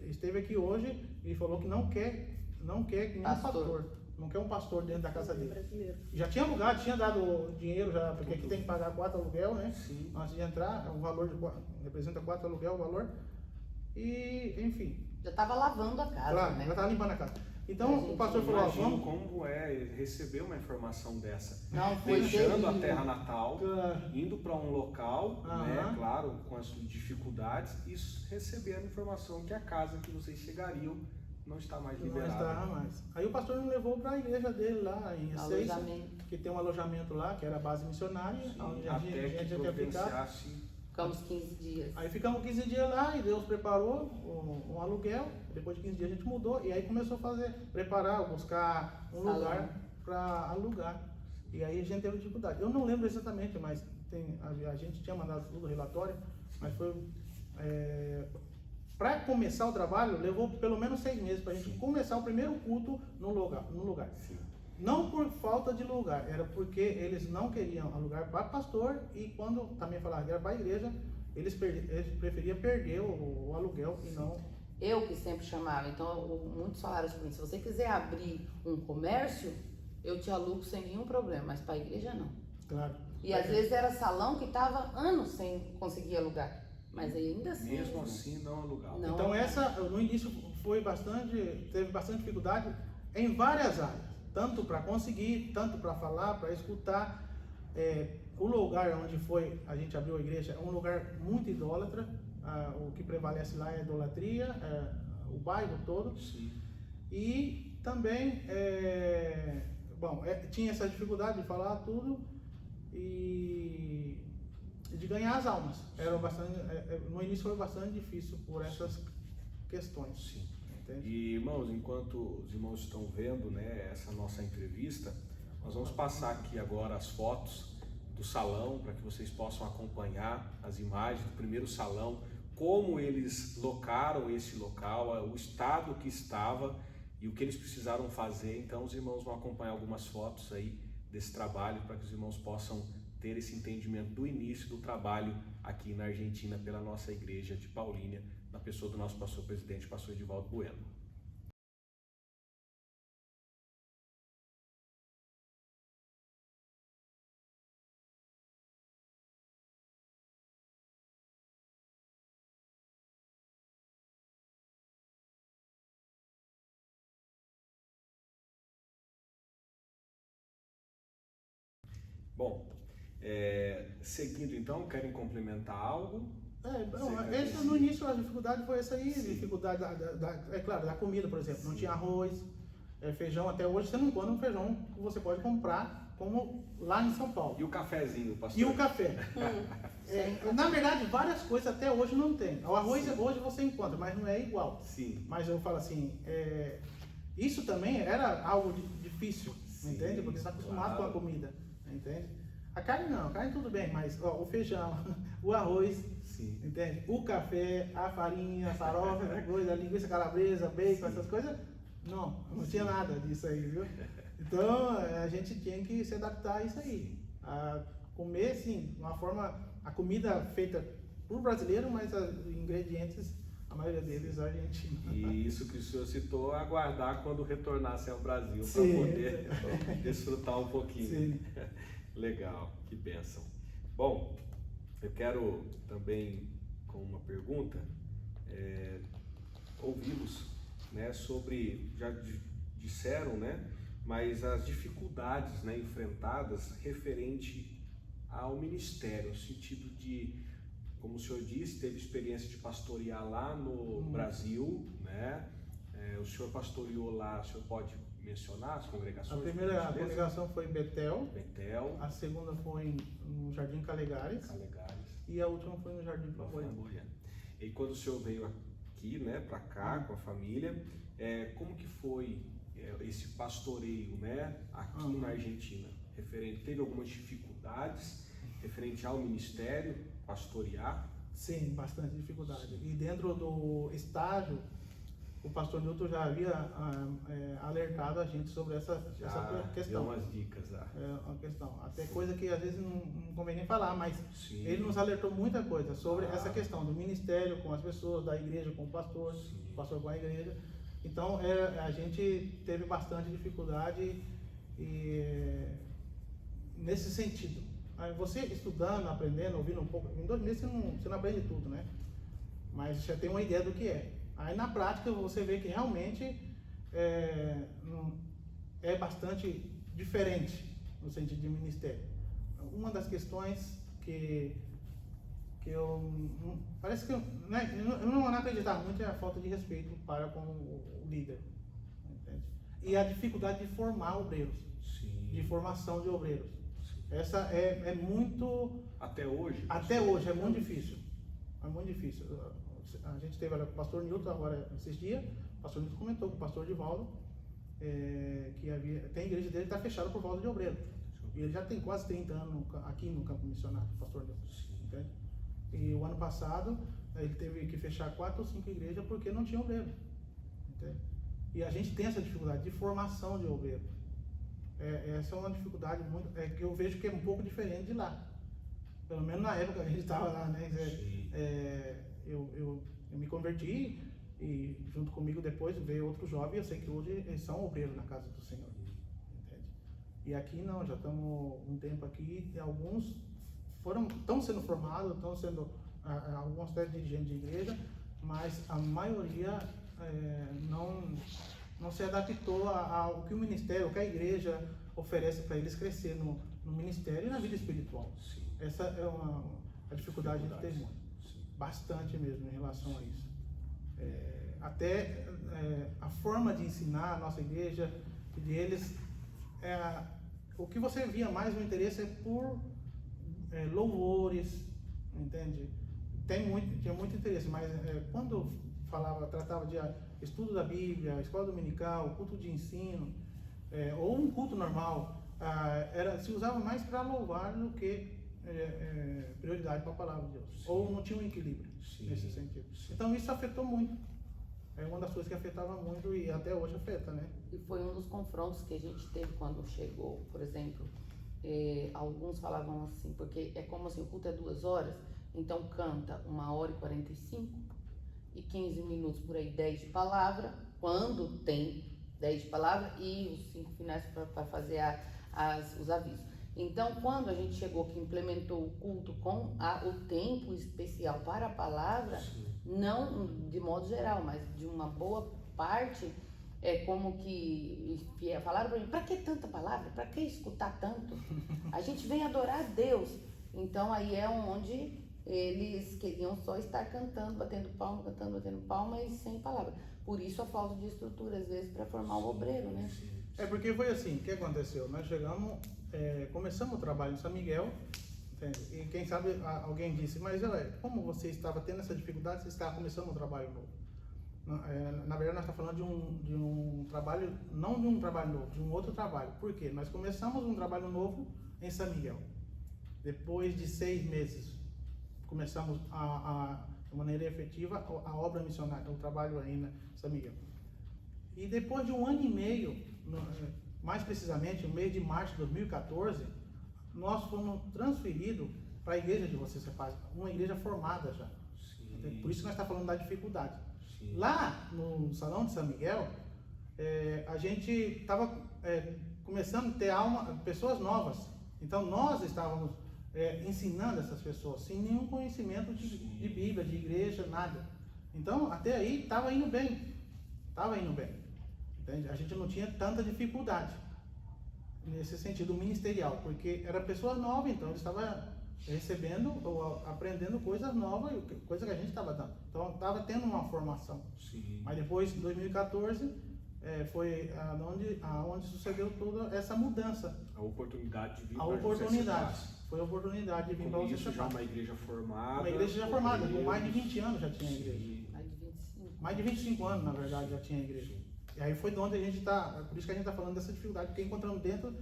esteve aqui hoje e falou que não quer nenhum pastor. Não quer um pastor dentro da casa dele. Brasileiro. Já tinha alugado, tinha dado dinheiro já, porque aqui tem que pagar 4 aluguel, né? Sim. Antes de entrar, o valor representa 4 aluguel o valor. E, enfim. Já estava lavando a casa, Claro, né? já estava limpando a casa. Então o pastor falou, Imagino como receber uma informação dessa. Não, foi deixando terrível. a terra natal, indo para um local, né, claro, com as suas dificuldades, e receber a informação que a casa que vocês chegariam não está mais liberada. Não está mais. Aí o pastor nos levou para a igreja dele lá em Ezeiza, que tem um alojamento lá, que era a base missionária, Sim, onde até a gente que ia ficar. Ficamos 15 dias. Aí ficamos 15 dias lá e Deus preparou um aluguel. Depois de 15 dias a gente mudou e aí começou a preparar, buscar um lugar para alugar. E aí a gente teve dificuldade. Eu não lembro exatamente, mas a gente tinha mandado tudo, relatório, mas foi... para começar o trabalho, levou pelo menos 6 meses para a gente começar o primeiro culto no lugar. Sim. Não por falta de lugar, era porque eles não queriam alugar para pastor e quando também falaram que era para a igreja, eles preferiam perder o aluguel e não... Eu que sempre chamava, então muitos falaram assim, se você quiser abrir um comércio, eu te alugo sem nenhum problema, mas para a igreja não. Claro. E às vezes era salão que estava anos sem conseguir alugar. Mas ainda assim. Mesmo assim não alugava. Não. Então essa, no início, teve bastante dificuldade em várias áreas. Tanto para conseguir, tanto para falar, para escutar. O lugar onde a gente abriu a igreja é um lugar muito idólatra. O que prevalece lá é a idolatria, o bairro todo. Sim. E também, tinha essa dificuldade de falar tudo e de ganhar as almas. No início foi bastante difícil por essas questões. Sim. Entende? E irmãos, enquanto os irmãos estão vendo, né, essa nossa entrevista, nós vamos passar aqui agora as fotos do salão para que vocês possam acompanhar as imagens do primeiro salão, como eles locaram esse local, o estado que estava e o que eles precisaram fazer. Então os irmãos vão acompanhar algumas fotos aí desse trabalho para que os irmãos possam ter esse entendimento do início do trabalho aqui na Argentina pela nossa igreja de Paulínia, na pessoa do nosso pastor presidente, pastor Edivaldo Bueno. Bom, seguindo então, querem complementar algo? No início a dificuldade foi essa aí, Sim. dificuldade da comida, por exemplo. Não tinha arroz, feijão. Até hoje você não encontra um feijão que você pode comprar como lá em São Paulo. E o cafezinho, pastor? E o café. Na verdade, várias coisas até hoje não tem. O arroz hoje você encontra, mas não é igual. Sim. Mas eu falo assim, isso também era algo difícil, Sim, entende? Porque você está acostumado claro. com a comida, entende? A carne não, a carne tudo bem, mas o feijão, o arroz, Sim. entende? O café, a farinha, a farofa, essa coisa, a linguiça calabresa, bacon, Sim. essas coisas, não tinha nada disso aí, viu? Então a gente tinha que se adaptar a isso aí, a comer, sim, uma forma, a comida feita por brasileiro, mas os ingredientes, a maioria deles argentinos. E isso que o senhor citou, aguardar quando retornasse ao Brasil para Sim. poder desfrutar um pouquinho. Sim. Legal, que bênção. Bom, eu quero também, com uma pergunta, ouvi-los, né, sobre, já disseram, né, mas as dificuldades, né, enfrentadas referente ao ministério, no sentido de, como o senhor disse, teve experiência de pastorear lá no Brasil, né? O senhor pastoreou lá, o senhor pode mencionar as congregações? A primeira congregação foi em Betel, Betel, a segunda foi no Jardim Calegares Calegares, e a última foi no Jardim Flamboyant. Flamboyant. E quando o senhor veio aqui, né, para cá com a família, como que foi esse pastoreio, né, aqui na Argentina? Teve algumas dificuldades referente ao ministério, pastorear? Sim, bastante dificuldade. E dentro do estágio, o pastor Newton já havia alertado a gente sobre essa questão. Deu umas dicas lá. Uma questão. Até coisa que às vezes não convém nem falar, mas Sim. ele nos alertou muita coisa sobre essa questão do ministério com as pessoas, da igreja com o pastor com a igreja. Então a gente teve bastante dificuldade nesse sentido. Aí você estudando, aprendendo, ouvindo um pouco, em 2 meses você não aprende tudo, né? Mas já tem uma ideia do que é. Aí na prática você vê que realmente é bastante diferente no sentido de ministério. Uma das questões que eu parece que eu não acreditava muito é a falta de respeito para com o líder, entende? E a dificuldade de formar obreiros, Sim. de formação de obreiros. Sim. Essa é muito... Até hoje? Até hoje é muito difícil. É muito difícil. A gente teve com o pastor Newton agora esses dias. O pastor Newton comentou com o pastor Edivaldo que tem a igreja dele que está fechada por falta de obreiro. E ele já tem quase 30 anos aqui no campo missionário, o pastor Newton. Entende? E o ano passado ele teve que fechar 4 ou 5 igrejas porque não tinha obreiro. Entende? E a gente tem essa dificuldade de formação de obreiro. Essa é uma dificuldade muito, que eu vejo que é um pouco diferente de lá. Pelo menos na época que a gente estava lá, né? Eu me converti e junto comigo depois veio outro jovem. Eu sei que hoje eles são obreiros na casa do Senhor, entende? E aqui não, já estamos um tempo aqui e alguns estão sendo formados, estão sendo alguns até dirigentes de igreja, mas a maioria não se adaptou ao que o ministério, o que a igreja oferece para eles crescer no ministério e na vida espiritual. Sim. Essa é a dificuldade que tem muito, bastante mesmo em relação a isso. Até a forma de ensinar a nossa igreja, deles, o que você via mais no interesse é por louvores, entende? Tinha muito interesse, mas quando tratava de estudo da Bíblia, escola dominical, culto de ensino, ou um culto normal, se usava mais para louvar do que prioridade para a palavra de Deus. Sim. Ou não tinha um equilíbrio. Sim. Nesse sentido. Sim. Então isso afetou muito. É uma das coisas que afetava muito e até hoje afeta, né? E foi um dos confrontos que a gente teve quando chegou, por exemplo, alguns falavam assim, porque é como assim, o culto é 2 horas, então canta 1h45 e 15 minutos por aí, 10 de palavra, quando tem 10 de palavra e os 5 finais para fazer os avisos. Então, quando a gente chegou que implementou o culto com o tempo especial para a palavra, sim, não de modo geral, mas de uma boa parte, como que falaram para mim, para que tanta palavra? Para que escutar tanto? A gente vem adorar a Deus. Então, aí é onde eles queriam só estar cantando, batendo palma e sem palavra. Por isso a falta de estrutura, às vezes, para formar um obreiro, né? Porque foi assim, o que aconteceu? Nós chegamos, começamos o trabalho em São Miguel, entende? E quem sabe alguém disse, mas como você estava tendo essa dificuldade, você estava começando um trabalho novo. Na verdade, nós estamos falando de um trabalho, não de um trabalho novo, de um outro trabalho. Por quê? Nós começamos um trabalho novo em São Miguel. Depois de 6 meses, começamos de maneira efetiva a obra missionária, o trabalho aí em São Miguel. E depois de 1 ano e meio, mais precisamente no mês de março de 2014, nós fomos transferidos para a igreja de vocês, uma igreja formada já. Sim. Por isso que nós estamos falando da dificuldade. Sim. Lá no Salão de São Miguel, a gente estava começando a ter pessoas novas. Então nós estávamos ensinando essas pessoas sem nenhum conhecimento de Bíblia, de igreja, nada. Então até aí estava indo bem. Entende? A gente não tinha tanta dificuldade nesse sentido ministerial, porque era pessoa nova, então eles estavam recebendo ou aprendendo coisas novas, coisa que a gente estava dando. Então estava tendo uma formação. Sim. Mas depois, em 2014, foi aonde sucedeu toda essa mudança. A oportunidade de vir para José. Foi a oportunidade de vir para José. Já uma igreja formada. Uma igreja já formada, com mais de 20 anos já tinha a igreja. Mais de 25 anos, na verdade, já tinha a igreja. E aí foi de onde a gente está, por isso que a gente está falando dessa dificuldade que encontramos dentro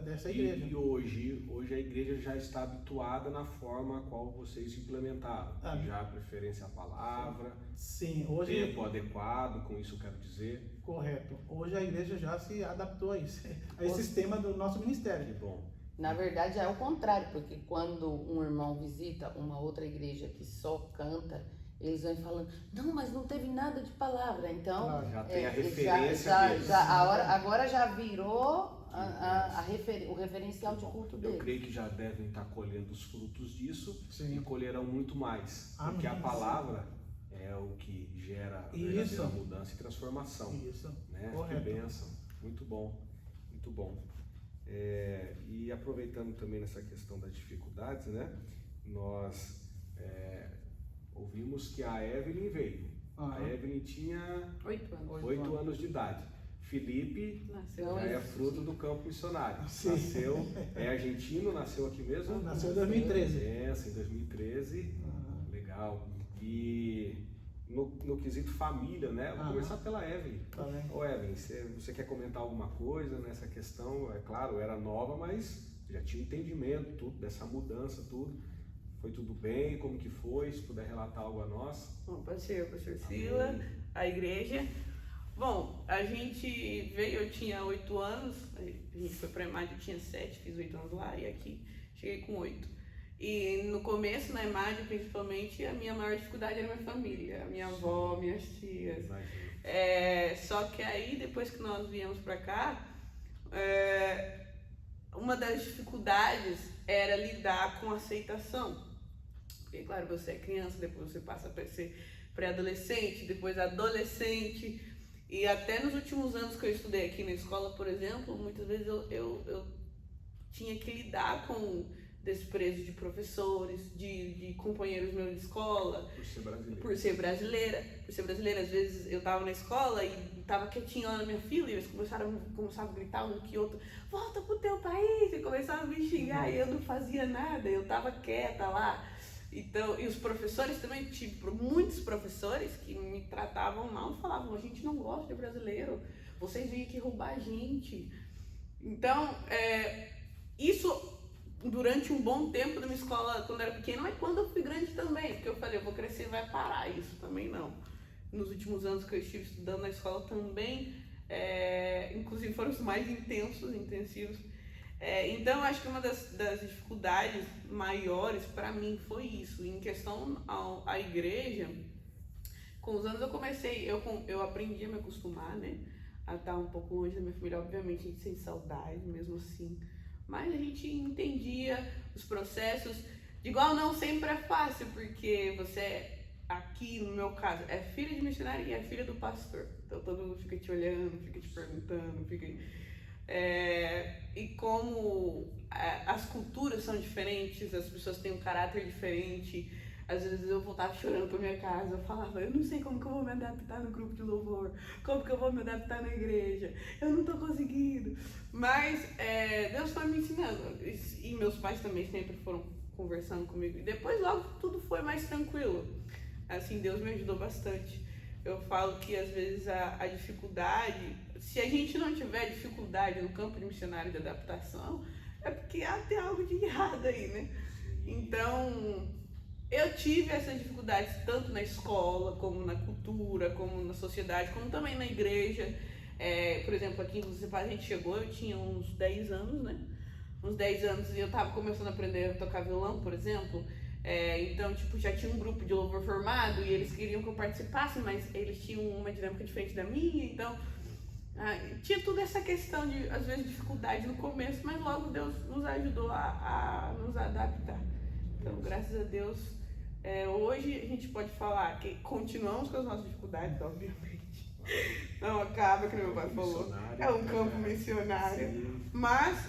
dessa igreja. E hoje a igreja já está habituada na forma a qual vocês implementaram. Já a preferência à palavra, sim, hoje, tempo adequado, com isso eu quero dizer. Correto. Hoje a igreja já se adaptou a isso, a esse sistema do nosso ministério. Que bom. Na verdade é o contrário, porque quando um irmão visita uma outra igreja que só canta, eles vão falando, não, mas não teve nada de palavra, então... Claro, já tem a referência agora já virou o referencial de culto deles. Eu creio que já devem estar colhendo os frutos disso. Sim. E colherão muito mais, porque a palavra é o que gera a verdadeira mudança e transformação. Isso, né? Que bênção, muito bom, muito bom. E aproveitando também nessa questão das dificuldades, né? Nós... ouvimos que a Evelyn veio. A Evelyn tinha 8 anos de idade. Felipe é fruto do campo missionário. Sim. Nasceu, argentino, nasceu aqui mesmo? Nasceu em 2013. Em 2013. Legal. E no quesito família, né? Vou começar pela Evelyn. Tá bem. Ô Evelyn, você quer comentar alguma coisa nessa questão? É claro, era nova, mas já tinha entendimento tudo, dessa mudança, tudo. Foi tudo bem? Como que foi? Se puder relatar algo a nós. Bom, pastor Sila, a igreja. Bom, a gente veio, eu tinha 8 anos, a gente foi para a Imagem, eu tinha 7, fiz 8 anos lá e aqui cheguei com 8. E no começo, na Imagem, principalmente, a minha maior dificuldade era minha família, a minha avó, minhas tias. Só que aí, depois que nós viemos para cá, uma das dificuldades era lidar com a aceitação. Porque, claro, você é criança, depois você passa a ser pré-adolescente, depois adolescente. E até nos últimos anos que eu estudei aqui na escola, por exemplo, muitas vezes eu tinha que lidar com desprezo de professores, de companheiros meus de escola. Por ser brasileira. Às vezes eu tava na escola e tava quietinha lá na minha fila e eles começavam a gritar um que outro, volta pro teu país, e começavam a me xingar e eu não fazia nada, eu tava quieta lá. Então, e os professores também, tive muitos professores que me tratavam mal e falavam, a gente não gosta de brasileiro, vocês vêm aqui roubar a gente. Então, isso durante um bom tempo da minha escola, quando eu era pequena, mas quando eu fui grande também, porque eu falei, eu vou crescer e vai parar, isso também não. Nos últimos anos que eu estive estudando na escola também, inclusive foram os mais intensivos. Então, acho que uma das dificuldades maiores para mim foi isso. Em questão à igreja, com os anos eu aprendi a me acostumar, né? A estar um pouco longe da minha família, obviamente a gente sente saudade, mesmo assim. Mas a gente entendia os processos. De igual não sempre é fácil, porque você, aqui no meu caso, é filha de missionário e é filha do pastor. Então todo mundo fica te olhando, fica te perguntando, e como as culturas são diferentes, as pessoas têm um caráter diferente. Às vezes eu voltava chorando pra minha casa, eu falava, eu não sei como que eu vou me adaptar no grupo de louvor, como que eu vou me adaptar na igreja, eu não tô conseguindo. Mas Deus foi me ensinando, e meus pais também sempre foram conversando comigo, e depois logo tudo foi mais tranquilo. Assim, Deus me ajudou bastante. Eu falo que às vezes a dificuldade, se a gente não tiver dificuldade no campo de missionário de adaptação, é porque tem algo de errado aí, né? Então, eu tive essas dificuldades tanto na escola, como na cultura, como na sociedade, como também na igreja. Por exemplo, aqui em Lucipá a gente chegou, eu tinha uns 10 anos, né? Uns 10 anos e eu tava começando a aprender a tocar violão, por exemplo. Então, já tinha um grupo de louvor formado e eles queriam que eu participasse, mas eles tinham uma dinâmica diferente da minha, então tinha toda essa questão de, às vezes, dificuldade no começo, mas logo Deus nos ajudou a nos adaptar. Então, graças a Deus, hoje a gente pode falar que continuamos com as nossas dificuldades, obviamente. Não acaba, que meu pai falou, é um campo missionário. Sim. Mas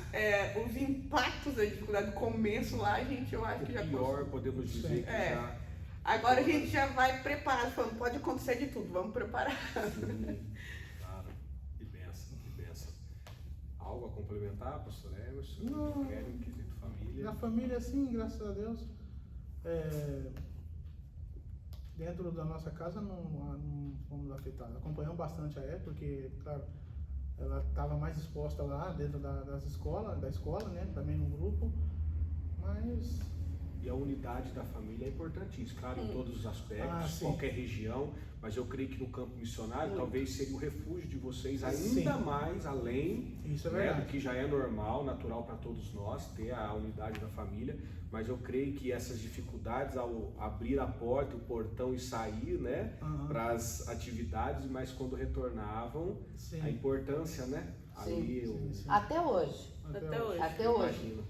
os impactos da dificuldade do começo lá, eu acho que já... pior, podemos dizer que já... Agora a gente já vai preparado, falando, pode acontecer de tudo, vamos preparar. Sim, claro, que benção, que benção. Algo a complementar, pastor Emerson? Não. Querem quesito família? Na família, sim, graças a Deus. Dentro da nossa casa não fomos afetados. Acompanhamos bastante a época, porque, claro, ela estava mais exposta lá dentro da escola, né? Também no grupo, mas... E a unidade da família é importantíssima, claro, em todos os aspectos, qualquer região, mas eu creio que no campo missionário talvez seria o refúgio de vocês ainda mais além, isso do que já é normal, natural para todos nós, ter a unidade da família, mas eu creio que essas dificuldades ao abrir a porta, o portão e sair, né, para as atividades, mas quando retornavam, a importância, né? Sim. Até hoje. Até hoje.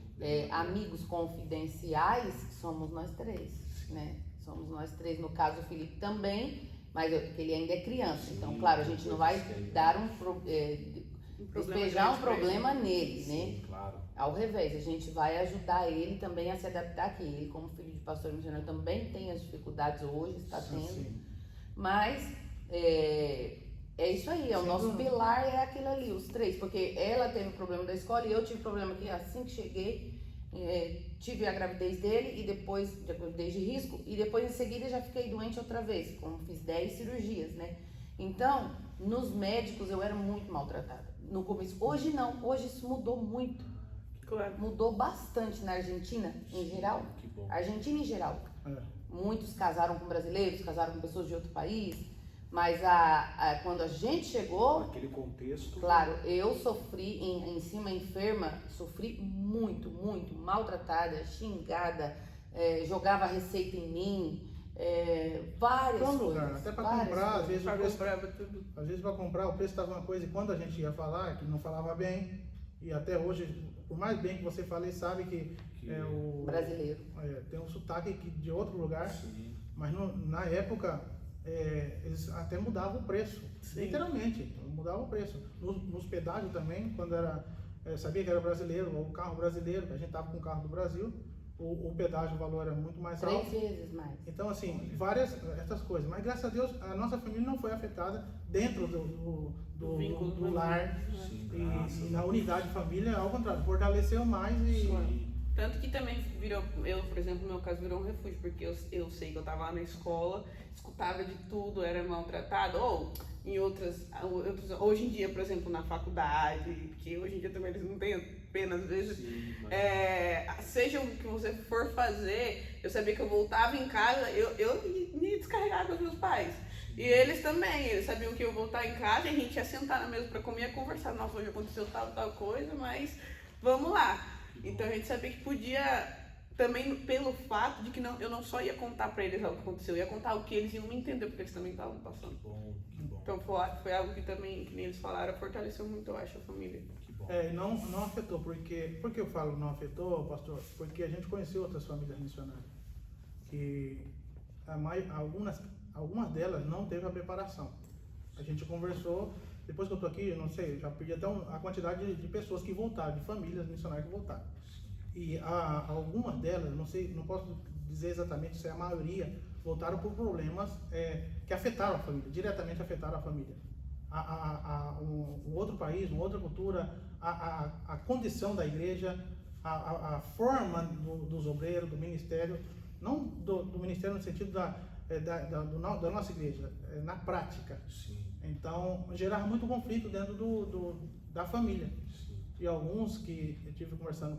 Amigos confidenciais somos nós três, né? Somos nós três, no caso o Felipe também, mas ele ainda é criança, então claro, a gente não vai dar despejar um problema nele, né? Claro. Ao revés, a gente vai ajudar ele também a se adaptar aqui. Ele, como filho de pastor missionário, também tem as dificuldades hoje, está tendo, mas é isso aí, o nosso pilar é aquilo ali, os três, porque ela teve problema da escola e eu tive problema que assim que cheguei, tive a gravidez dele e depois, a gravidez de risco, e depois em seguida já fiquei doente outra vez, como fiz 10 cirurgias, né? Então, nos médicos eu era muito maltratada no começo. Hoje não, hoje isso mudou muito. Claro. Mudou bastante na Argentina, em geral. Que bom. Argentina em geral. Muitos casaram com brasileiros, casaram com pessoas de outro país. Mas quando a gente chegou... Naquele contexto... Claro, eu sofri, em cima enferma, sofri muito, muito. Maltratada, xingada, jogava receita em mim, várias coisas. Até para comprar, às vezes para comprar o preço estava uma coisa, e quando a gente ia falar, que não falava bem, e até hoje, por mais bem que você fale, sabe que é o Brasileiro. tem um sotaque de outro lugar, Sim. mas na época eles até mudavam o preço, literalmente, mudavam o preço. Nos pedágios também, quando sabia que era brasileiro, ou carro brasileiro, a gente estava com o carro do Brasil, o pedágio, o valor era muito mais 3 alto. vezes mais. Então, assim, essas coisas. Mas, graças a Deus, a nossa família não foi afetada dentro do lar Sim, e na unidade de família, ao contrário, fortaleceu mais e... Tanto que também virou, eu, por exemplo, no meu caso, virou um refúgio, porque eu sei que eu tava lá na escola, escutava de tudo, era maltratado, ou em outras, hoje em dia, por exemplo, na faculdade, que hoje em dia também eles não têm pena às vezes, Sim, mas... seja o que você for fazer, eu sabia que eu voltava em casa, eu me descarregava com os meus pais. E eles também, eles sabiam que eu voltar em casa, e a gente ia sentar na mesa pra comer e conversar, nossa, hoje aconteceu tal coisa, mas vamos lá. Então a gente sabia que podia, também pelo fato de que eu não só ia contar pra eles o que aconteceu, eu ia contar o que eles iam me entender, porque eles também estavam passando. Que bom. Então foi algo que também, que nem eles falaram, fortaleceu muito, eu acho, a família. Que bom. Não afetou, porque... Por que eu falo não afetou, pastor? Porque a gente conheceu outras famílias missionárias, que algumas delas não teve a preparação. A gente conversou, depois que eu tô aqui, eu não sei, eu já perdi até a quantidade de pessoas que voltaram, de famílias missionárias que voltaram. E algumas delas, não posso dizer exatamente se é a maioria, voltaram por problemas que afetaram a família, diretamente afetaram a família. Um outro país, uma outra cultura, a condição da igreja, a forma dos obreiros, do ministério, não do ministério no sentido da nossa igreja, na prática. Sim. Então, gerava muito conflito dentro da família. Sim. E alguns que eu teve conversando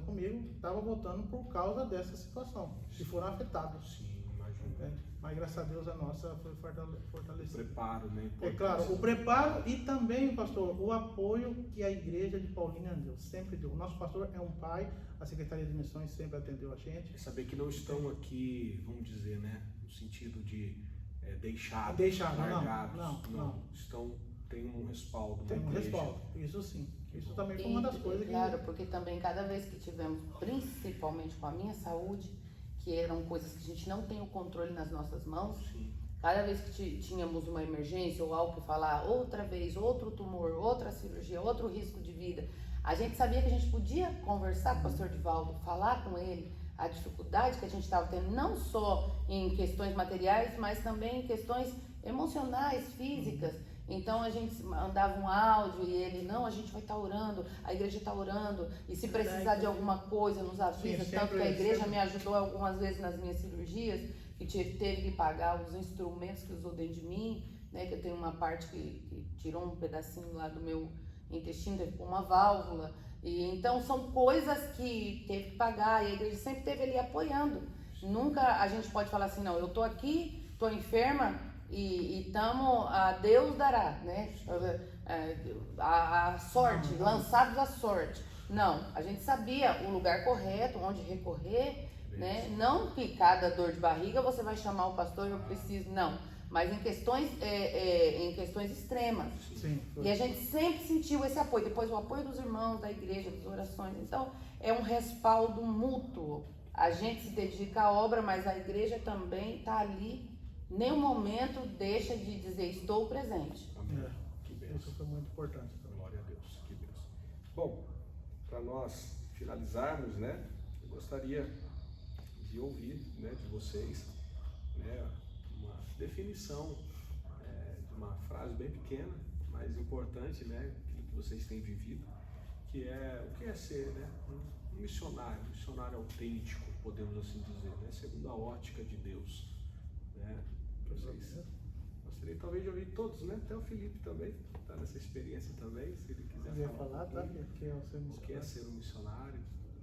comigo, estavam voltando por causa dessa situação, e foram afetados. Sim, imagino. Mas graças a Deus a nossa foi fortalecida. Preparo, né? É claro, o preparo e também, pastor, o apoio que a igreja de Paulínia deu, sempre deu. O nosso pastor é um pai, a Secretaria de Missões sempre atendeu a gente. É saber que não estão aqui, vamos dizer, né? No sentido de deixados, largados. Não. Tem um respaldo. Tem um igreja. respaldo, isso sim. Isso também foi uma das coisas Claro, porque também cada vez que tivemos, principalmente com a minha saúde, que eram coisas que a gente não tem o controle nas nossas mãos, Sim. cada vez que tínhamos uma emergência ou algo que falar, outra vez, outro tumor, outra cirurgia, outro risco de vida, a gente sabia que a gente podia conversar com o pastor Divaldo, falar com ele a dificuldade que a gente estava tendo, não só em questões materiais, mas também em questões emocionais, físicas. Então a gente mandava um áudio e ele, não, a gente vai estar orando, a igreja está orando, e se precisar de alguma coisa nos avisa. Sim, tanto que a igreja sempre. me ajudou algumas vezes nas minhas cirurgias, que teve que pagar os instrumentos que usou dentro de mim, né, que eu tenho uma parte que tirou um pedacinho lá do meu intestino, teve uma válvula, e então são coisas que teve que pagar, e a igreja sempre esteve ali apoiando. Nunca a gente pode falar assim, não, eu tô aqui, tô enferma, e a Deus dará, né? A sorte, lançados à sorte. Não, a gente sabia o lugar correto, onde recorrer, né? Não que cada dor de barriga você vai chamar o pastor, eu preciso, não. Mas em questões extremas. Sim, E a gente sempre sentiu esse apoio. Depois o apoio dos irmãos, da igreja, das orações. Então, é um respaldo mútuo. A gente se dedica à obra, mas a igreja também está ali. Nenhum momento deixa de dizer, estou presente. Amém. Que bênção. isso foi muito importante. Glória a Deus. Que bênção. Bom, para nós finalizarmos, né? Eu gostaria de ouvir, né, de vocês, né, uma definição de uma frase bem pequena, mas importante, né? Aquilo que vocês têm vivido, que é o que é ser, né? Um missionário autêntico, podemos assim dizer, né? Segundo a ótica de Deus, né? Vocês gostaria talvez de ouvir todos, né? Até o Felipe também está nessa experiência também, se ele quiser falar, tá? o que é ser um missionário.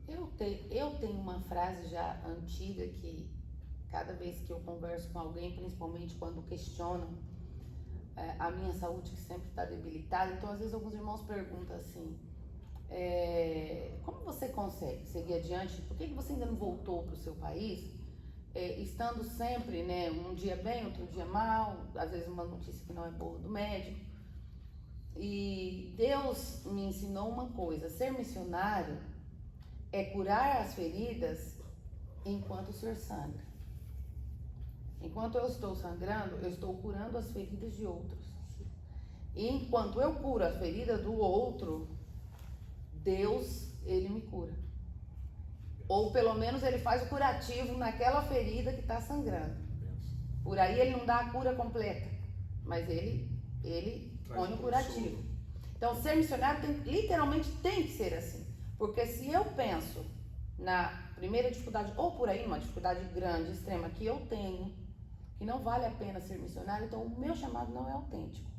Eu tenho uma frase já antiga que cada vez que eu converso com alguém, principalmente quando questionam a minha saúde, que sempre está debilitada, então às vezes alguns irmãos perguntam assim, como você consegue seguir adiante? Por que você ainda não voltou para o seu país? Estando sempre, né, um dia bem, outro dia mal, às vezes uma notícia que não é boa do médico. E Deus me ensinou uma coisa: ser missionário é curar as feridas enquanto o Senhor sangra. Enquanto eu estou sangrando, eu estou curando as feridas de outros. E enquanto eu curo a ferida do outro, Deus, Ele me cura. Ou pelo menos Ele faz o curativo naquela ferida que está sangrando. Por aí Ele não dá a cura completa, mas Ele põe o curativo. Então, ser missionário literalmente tem que ser assim. Porque se eu penso na primeira dificuldade, ou por aí, uma dificuldade grande, extrema, que eu tenho, que não vale a pena ser missionário, então o meu chamado não é autêntico.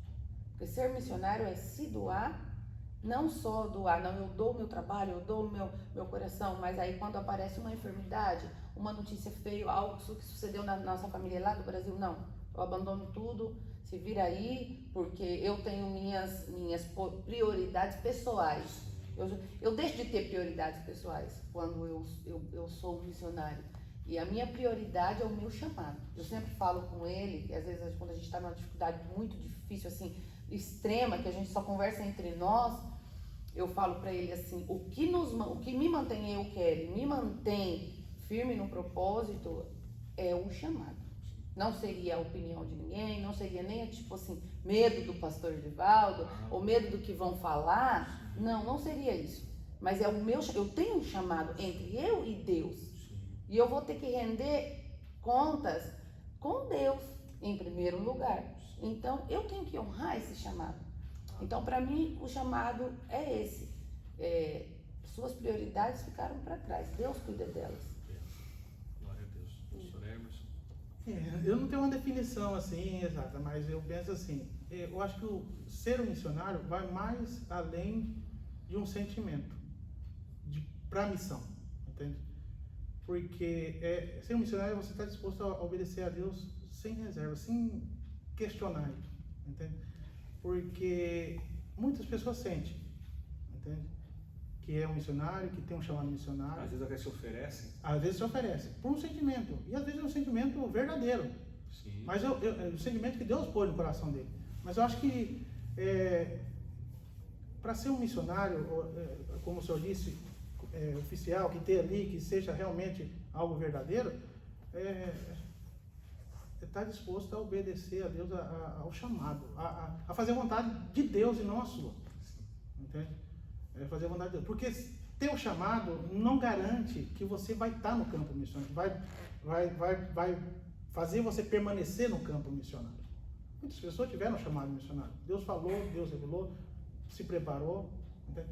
Porque ser missionário é se doar, não só doar, não, eu dou meu trabalho, eu dou meu coração, mas aí quando aparece uma enfermidade, uma notícia feia, algo que sucedeu na nossa família lá do Brasil, não, eu abandono tudo, se vira aí, porque eu tenho minhas prioridades pessoais. Eu deixo de ter prioridades pessoais quando eu sou um missionário. E a minha prioridade é o meu chamado. Eu sempre falo com ele, que às vezes quando a gente está numa dificuldade muito difícil, assim, extrema, que a gente só conversa entre nós, eu falo para ele assim, o que me mantém eu quero, me mantém firme no propósito é o chamado. Não seria a opinião de ninguém, não seria nem tipo assim, medo do pastor Divaldo, ou medo do que vão falar. Não seria isso. Mas é eu tenho um chamado entre eu e Deus. E eu vou ter que render contas com Deus, em primeiro lugar. Então, eu tenho que honrar esse chamado. Então, para mim, o chamado é esse. Suas prioridades ficaram para trás. Deus cuida delas. Glória a Deus. Pastor Emerson. Eu não tenho uma definição assim exata, mas eu penso assim, eu acho que o ser um missionário vai mais além de um sentimento para a missão, entende? Porque ser um missionário você está disposto a obedecer a Deus sem reserva, sem questionar, entende? Porque muitas pessoas sentem, entende? Que é um missionário, que tem um chamado missionário. Às vezes até se oferecem. Às vezes se oferece por um sentimento, e às vezes é um sentimento verdadeiro. Sim. Mas é o sentimento que Deus pôs no coração dele. Mas eu acho que para ser um missionário, como o senhor disse, oficial, que tenha ali, que seja realmente algo verdadeiro, está disposto a obedecer a Deus, ao chamado, a fazer a vontade de Deus e não a sua. Entende? Fazer a vontade de Deus. Porque ter o chamado não garante que você vai estar no campo missionário, vai fazer você permanecer no campo missionário. Muitas pessoas tiveram chamado missionário. Deus falou, Deus revelou, se preparou. Entende?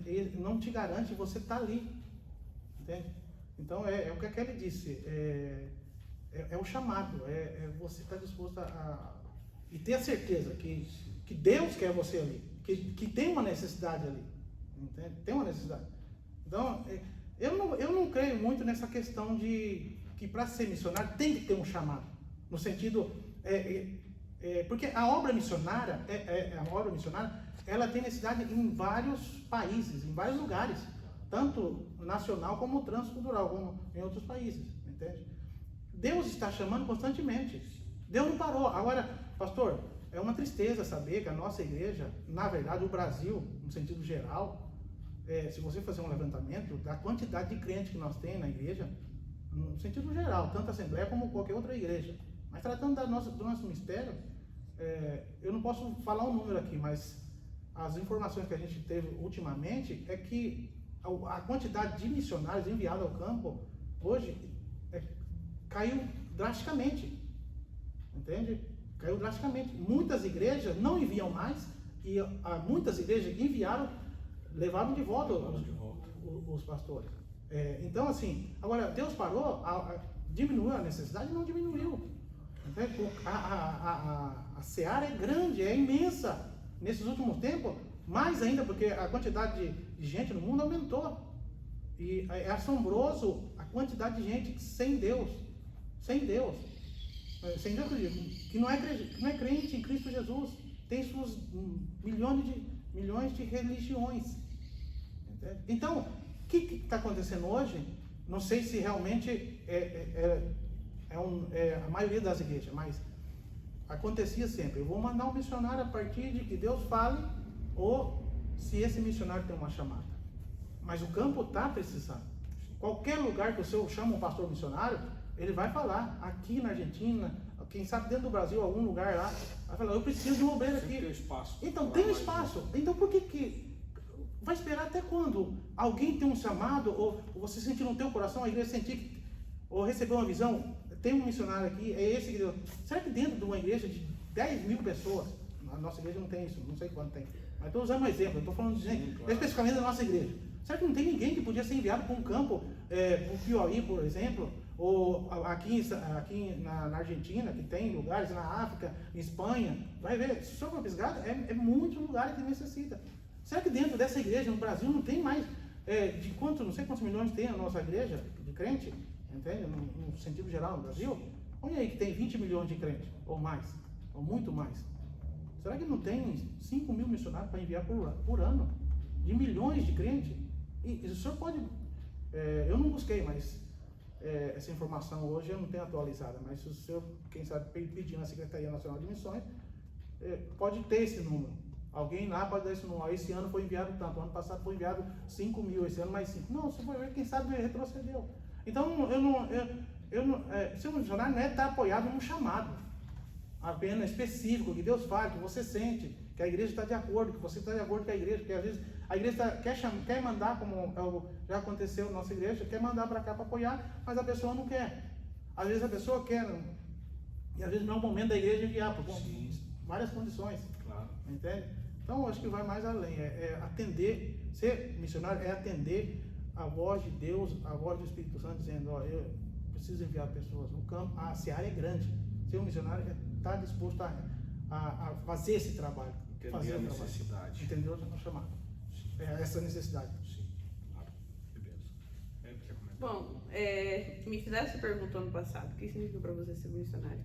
Ele não te garante você estar ali. Entende? Então é o que a Kelly disse. É o chamado. Você estar disposto e ter a certeza que Deus quer você ali. Que tem uma necessidade ali. Entende? Tem uma necessidade. Então, eu não creio muito nessa questão de que para ser missionário tem que ter um chamado. No sentido, porque a obra missionária, ela tem necessidade em vários países, em vários lugares, tanto nacional como transcultural, como em outros países, entende? Deus está chamando constantemente. Deus não parou. Agora, pastor, é uma tristeza saber que a nossa igreja, na verdade, o Brasil, no sentido geral, se você fazer um levantamento da quantidade de crentes que nós temos na igreja, no sentido geral, tanto a Assembleia como qualquer outra igreja, mas tratando do nosso ministério, eu não posso falar um número aqui, mas as informações que a gente teve ultimamente é que a quantidade de missionários enviados ao campo hoje caiu drasticamente, entende? Caiu drasticamente. Muitas igrejas não enviam mais e muitas igrejas que enviaram levaram de volta os pastores. Então, assim, agora Deus parou, diminuiu a necessidade? Não diminuiu. A seara é grande, é imensa. Nesses últimos tempos, mais ainda, porque a quantidade de gente no mundo aumentou. E é assombroso a quantidade de gente sem Deus. Sem Deus, que não é crente em Cristo Jesus. Tem suas milhões de religiões. Entende? Então, o que está acontecendo hoje? Não sei se realmente a maioria das igrejas, mas acontecia sempre. Eu vou mandar um missionário a partir de que Deus fale ou se esse missionário tem uma chamada. Mas o campo está precisando. Qualquer lugar que o senhor chama um pastor missionário, ele vai falar. Aqui na Argentina, quem sabe dentro do Brasil, algum lugar lá, vai falar, eu preciso de um obreiro aqui. Tem espaço. Então, tem espaço. Então, por que vai esperar até quando alguém tem um chamado, ou você sentir no teu coração, a igreja sentir, ou receber uma visão, tem um missionário aqui, é esse que Deus... Será que dentro de uma igreja de 10 mil pessoas, a nossa igreja não tem isso, não sei quanto tem, mas estou usando um exemplo, estou falando de gente, claro. especificamente da nossa igreja. Será que não tem ninguém que podia ser enviado para um campo, para o Piauí, por exemplo, ou aqui na Argentina, que tem lugares, na África, em Espanha, vai ver, se o senhor for pescar, é muitos lugares que necessita. Será que dentro dessa igreja, no Brasil, não tem mais, não sei quantos milhões tem a nossa igreja de crente, entende? No sentido geral no Brasil? Olha aí que tem 20 milhões de crentes, ou mais, ou muito mais. Será que não tem 5 mil missionários para enviar por ano? De milhões de crentes? E o senhor pode... eu não busquei, mas essa informação hoje eu não tenho atualizada, mas se o senhor, quem sabe, pedir na Secretaria Nacional de Missões, pode ter esse número. Alguém lá pode dar esse número. Esse ano foi enviado tanto, ano passado foi enviado 5 mil, esse ano mais 5. Não, você vai ver, quem sabe retrocedeu. Então, ser um missionário não é estar apoiado num chamado apenas específico, que Deus fala, que você sente, que a igreja está de acordo, que você está de acordo com a igreja, porque às vezes a igreja quer mandar, como já aconteceu na nossa igreja, quer mandar para cá para apoiar, mas a pessoa não quer. Às vezes a pessoa quer, e às vezes não é o momento da igreja enviar, por várias condições. Claro. Entende? Então, acho que vai mais além, atender, ser missionário é atender a voz de Deus, a voz do Espírito Santo, dizendo, eu preciso enviar pessoas no campo, a seara é grande. Ser um missionário está disposto a fazer esse trabalho. Entender fazer a necessidade. Entendeu o chamado. Essa necessidade. Sim, claro. Beleza. Quer comentar? Bom, me fizeram essa pergunta ano passado, o que significa para você ser missionário?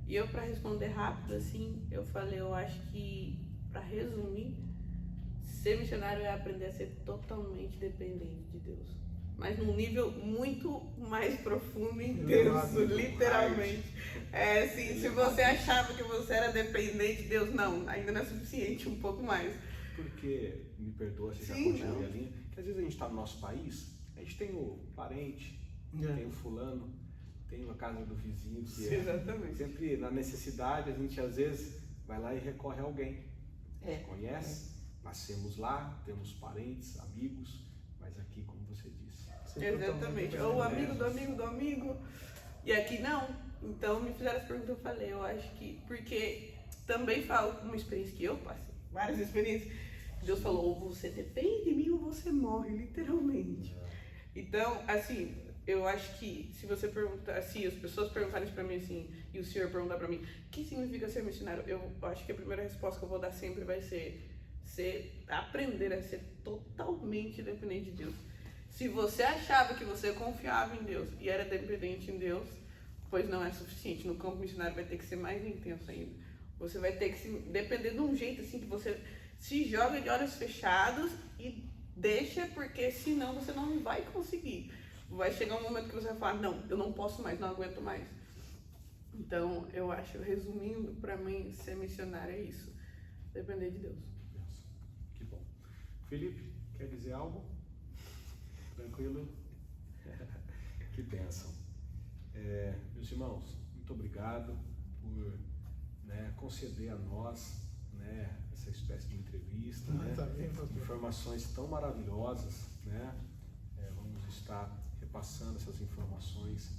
E eu, para responder rápido, assim, eu falei, eu acho que, para resumir, ser missionário é aprender a ser totalmente dependente de Deus. Mas num nível muito mais profundo e intenso, literalmente. Assim, se você achava que você era dependente de Deus, não, ainda não é suficiente, um pouco mais. Porque, me perdoa se já Sim, continue a linha, que às vezes a gente está no nosso país, a gente tem o parente, tem o fulano, tem uma casa do vizinho que Exatamente. Sempre na necessidade, a gente às vezes vai lá e recorre a alguém. A gente conhece, nascemos lá, temos parentes, amigos, mas aqui, como você disse. Exatamente. Ou o amigo do amigo do amigo. E aqui não. Então me fizeram essa pergunta, eu falei, eu acho que... Porque também falo uma experiência que eu passei, várias experiências. Deus falou, ou você depende de mim ou você morre, literalmente. Então, assim, eu acho que se você perguntar, se as pessoas perguntarem isso pra mim assim, e o senhor perguntar pra mim, o que significa ser missionário? Eu acho que a primeira resposta que eu vou dar sempre vai ser aprender a ser totalmente dependente de Deus. Se você achava que você confiava em Deus e era dependente em Deus, pois não é suficiente. No campo missionário vai ter que ser mais intenso ainda. Você vai ter que se depender de um jeito assim que você se joga de olhos fechados e deixa, porque senão você não vai conseguir. Vai chegar um momento que você vai falar, não, eu não posso mais, não aguento mais. Então, eu acho, resumindo, para mim, ser missionário é isso. Depender de Deus. Que bom. Felipe, quer dizer algo? Tranquilo? Que bênção. Meus irmãos, muito obrigado por conceder a nós essa espécie de entrevista, informações tão maravilhosas, vamos estar repassando essas informações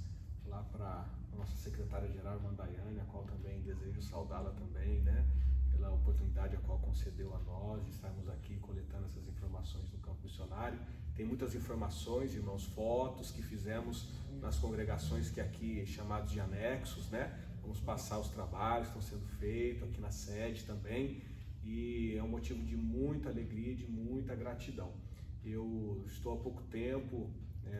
lá para a nossa secretária-geral, irmã Daiane, a qual também desejo saudá-la também, pela oportunidade a qual concedeu a nós de estarmos aqui coletando essas informações no campo missionário. Tem muitas informações, irmãos, fotos que fizemos nas congregações que aqui chamados de anexos, Vamos passar os trabalhos que estão sendo feitos aqui na sede também, e é um motivo de muita alegria e de muita gratidão. Eu estou há pouco tempo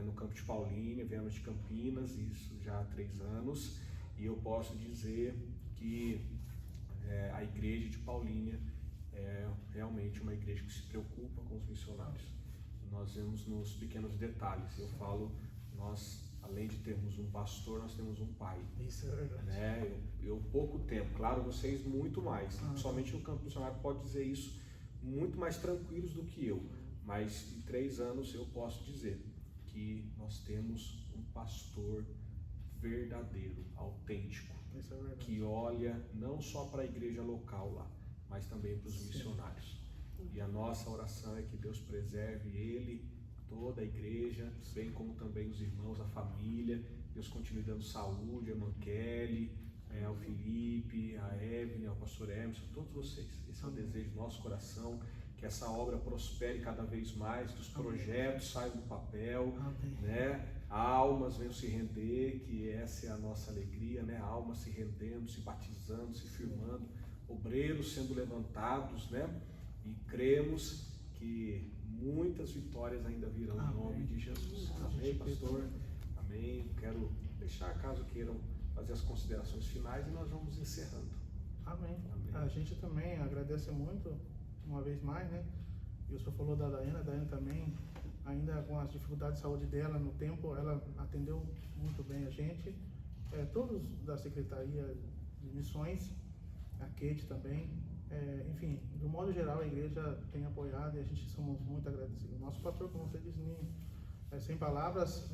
no campo de Paulínia, viemos de Campinas, isso já há 3 anos, e eu posso dizer que a igreja de Paulínia é realmente uma igreja que se preocupa com os missionários. Nós vemos nos pequenos detalhes. Eu falo, nós, além de termos um pastor, nós temos um pai. Isso é verdade. Eu pouco tempo, claro, vocês muito mais. Somente no campo missionário pode dizer isso, muito mais tranquilos do que eu, mas em 3 anos eu posso dizer que nós temos um pastor verdadeiro, autêntico, Isso é verdade. que olha não só para a igreja local lá, mas também para os missionários. E a nossa oração é que Deus preserve ele, toda a igreja, bem como também os irmãos, a família. Deus continue dando saúde, a irmã Kelly, ao Felipe, a Evelyn, ao pastor Emerson, a todos vocês. Esse é o desejo do nosso coração, que essa obra prospere cada vez mais, que os projetos saiam do papel, Amém. né? Almas venham se render, que essa é a nossa alegria, né? Almas se rendendo, se batizando, se firmando, obreiros sendo levantados, né? E cremos que muitas vitórias ainda virão em nome de Jesus. Amém, pastor? Amém. Quero deixar, caso queiram fazer as considerações finais, e nós vamos encerrando. Amém. Amém. A gente também agradece muito, uma vez mais, né? E o senhor falou da Daiane, a Daiane também, ainda com as dificuldades de saúde dela no tempo, ela atendeu muito bem a gente. Todos da Secretaria de Missões, a Kate também, enfim, do modo geral a igreja tem apoiado e a gente somos muito agradecidos. Nosso pastor, como você disse, sem palavras,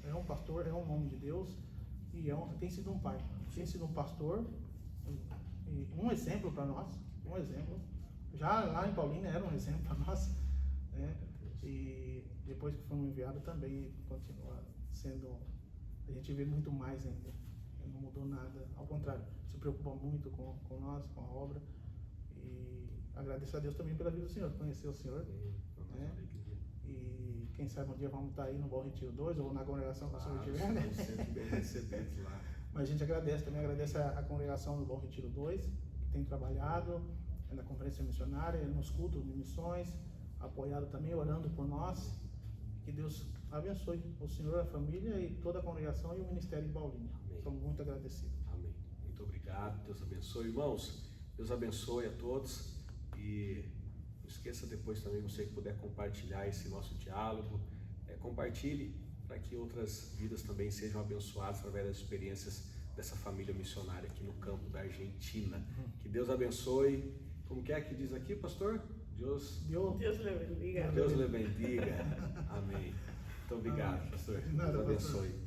é um pastor, é um homem de Deus e tem sido um pai, tem sido um pastor e um exemplo para nós, um exemplo. Já lá em Paulínia era um exemplo para nós, né? E depois que fomos enviados também continua sendo, a gente vê muito mais ainda, não mudou nada, ao contrário, se preocupa muito com nós, com a obra, e agradeço a Deus também pela vida do Senhor, conhecer o Senhor, né? E quem sabe um dia vamos estar aí no Bom Retiro 2 ou na congregação que o Senhor estiver, né? Sempre bem recebidos lá. Mas a gente agradece a congregação do Bom Retiro 2, que tem trabalhado na conferência missionária, nos cultos de missões, apoiado também, orando por nós. Que Deus abençoe o Senhor, a família e toda a congregação e o ministério de Paulínia. Estamos muito agradecidos. Amém. Muito obrigado. Deus abençoe. Irmãos, Deus abençoe a todos. E não esqueça depois também, você que puder compartilhar esse nosso diálogo, compartilhe para que outras vidas também sejam abençoadas através das experiências dessa família missionária aqui no campo da Argentina. Que Deus abençoe. Como que é que diz aqui, pastor? Deus lhe bendiga. Deus lhe bendiga. Amém. Muito obrigado, pastor. Nada, Deus abençoe.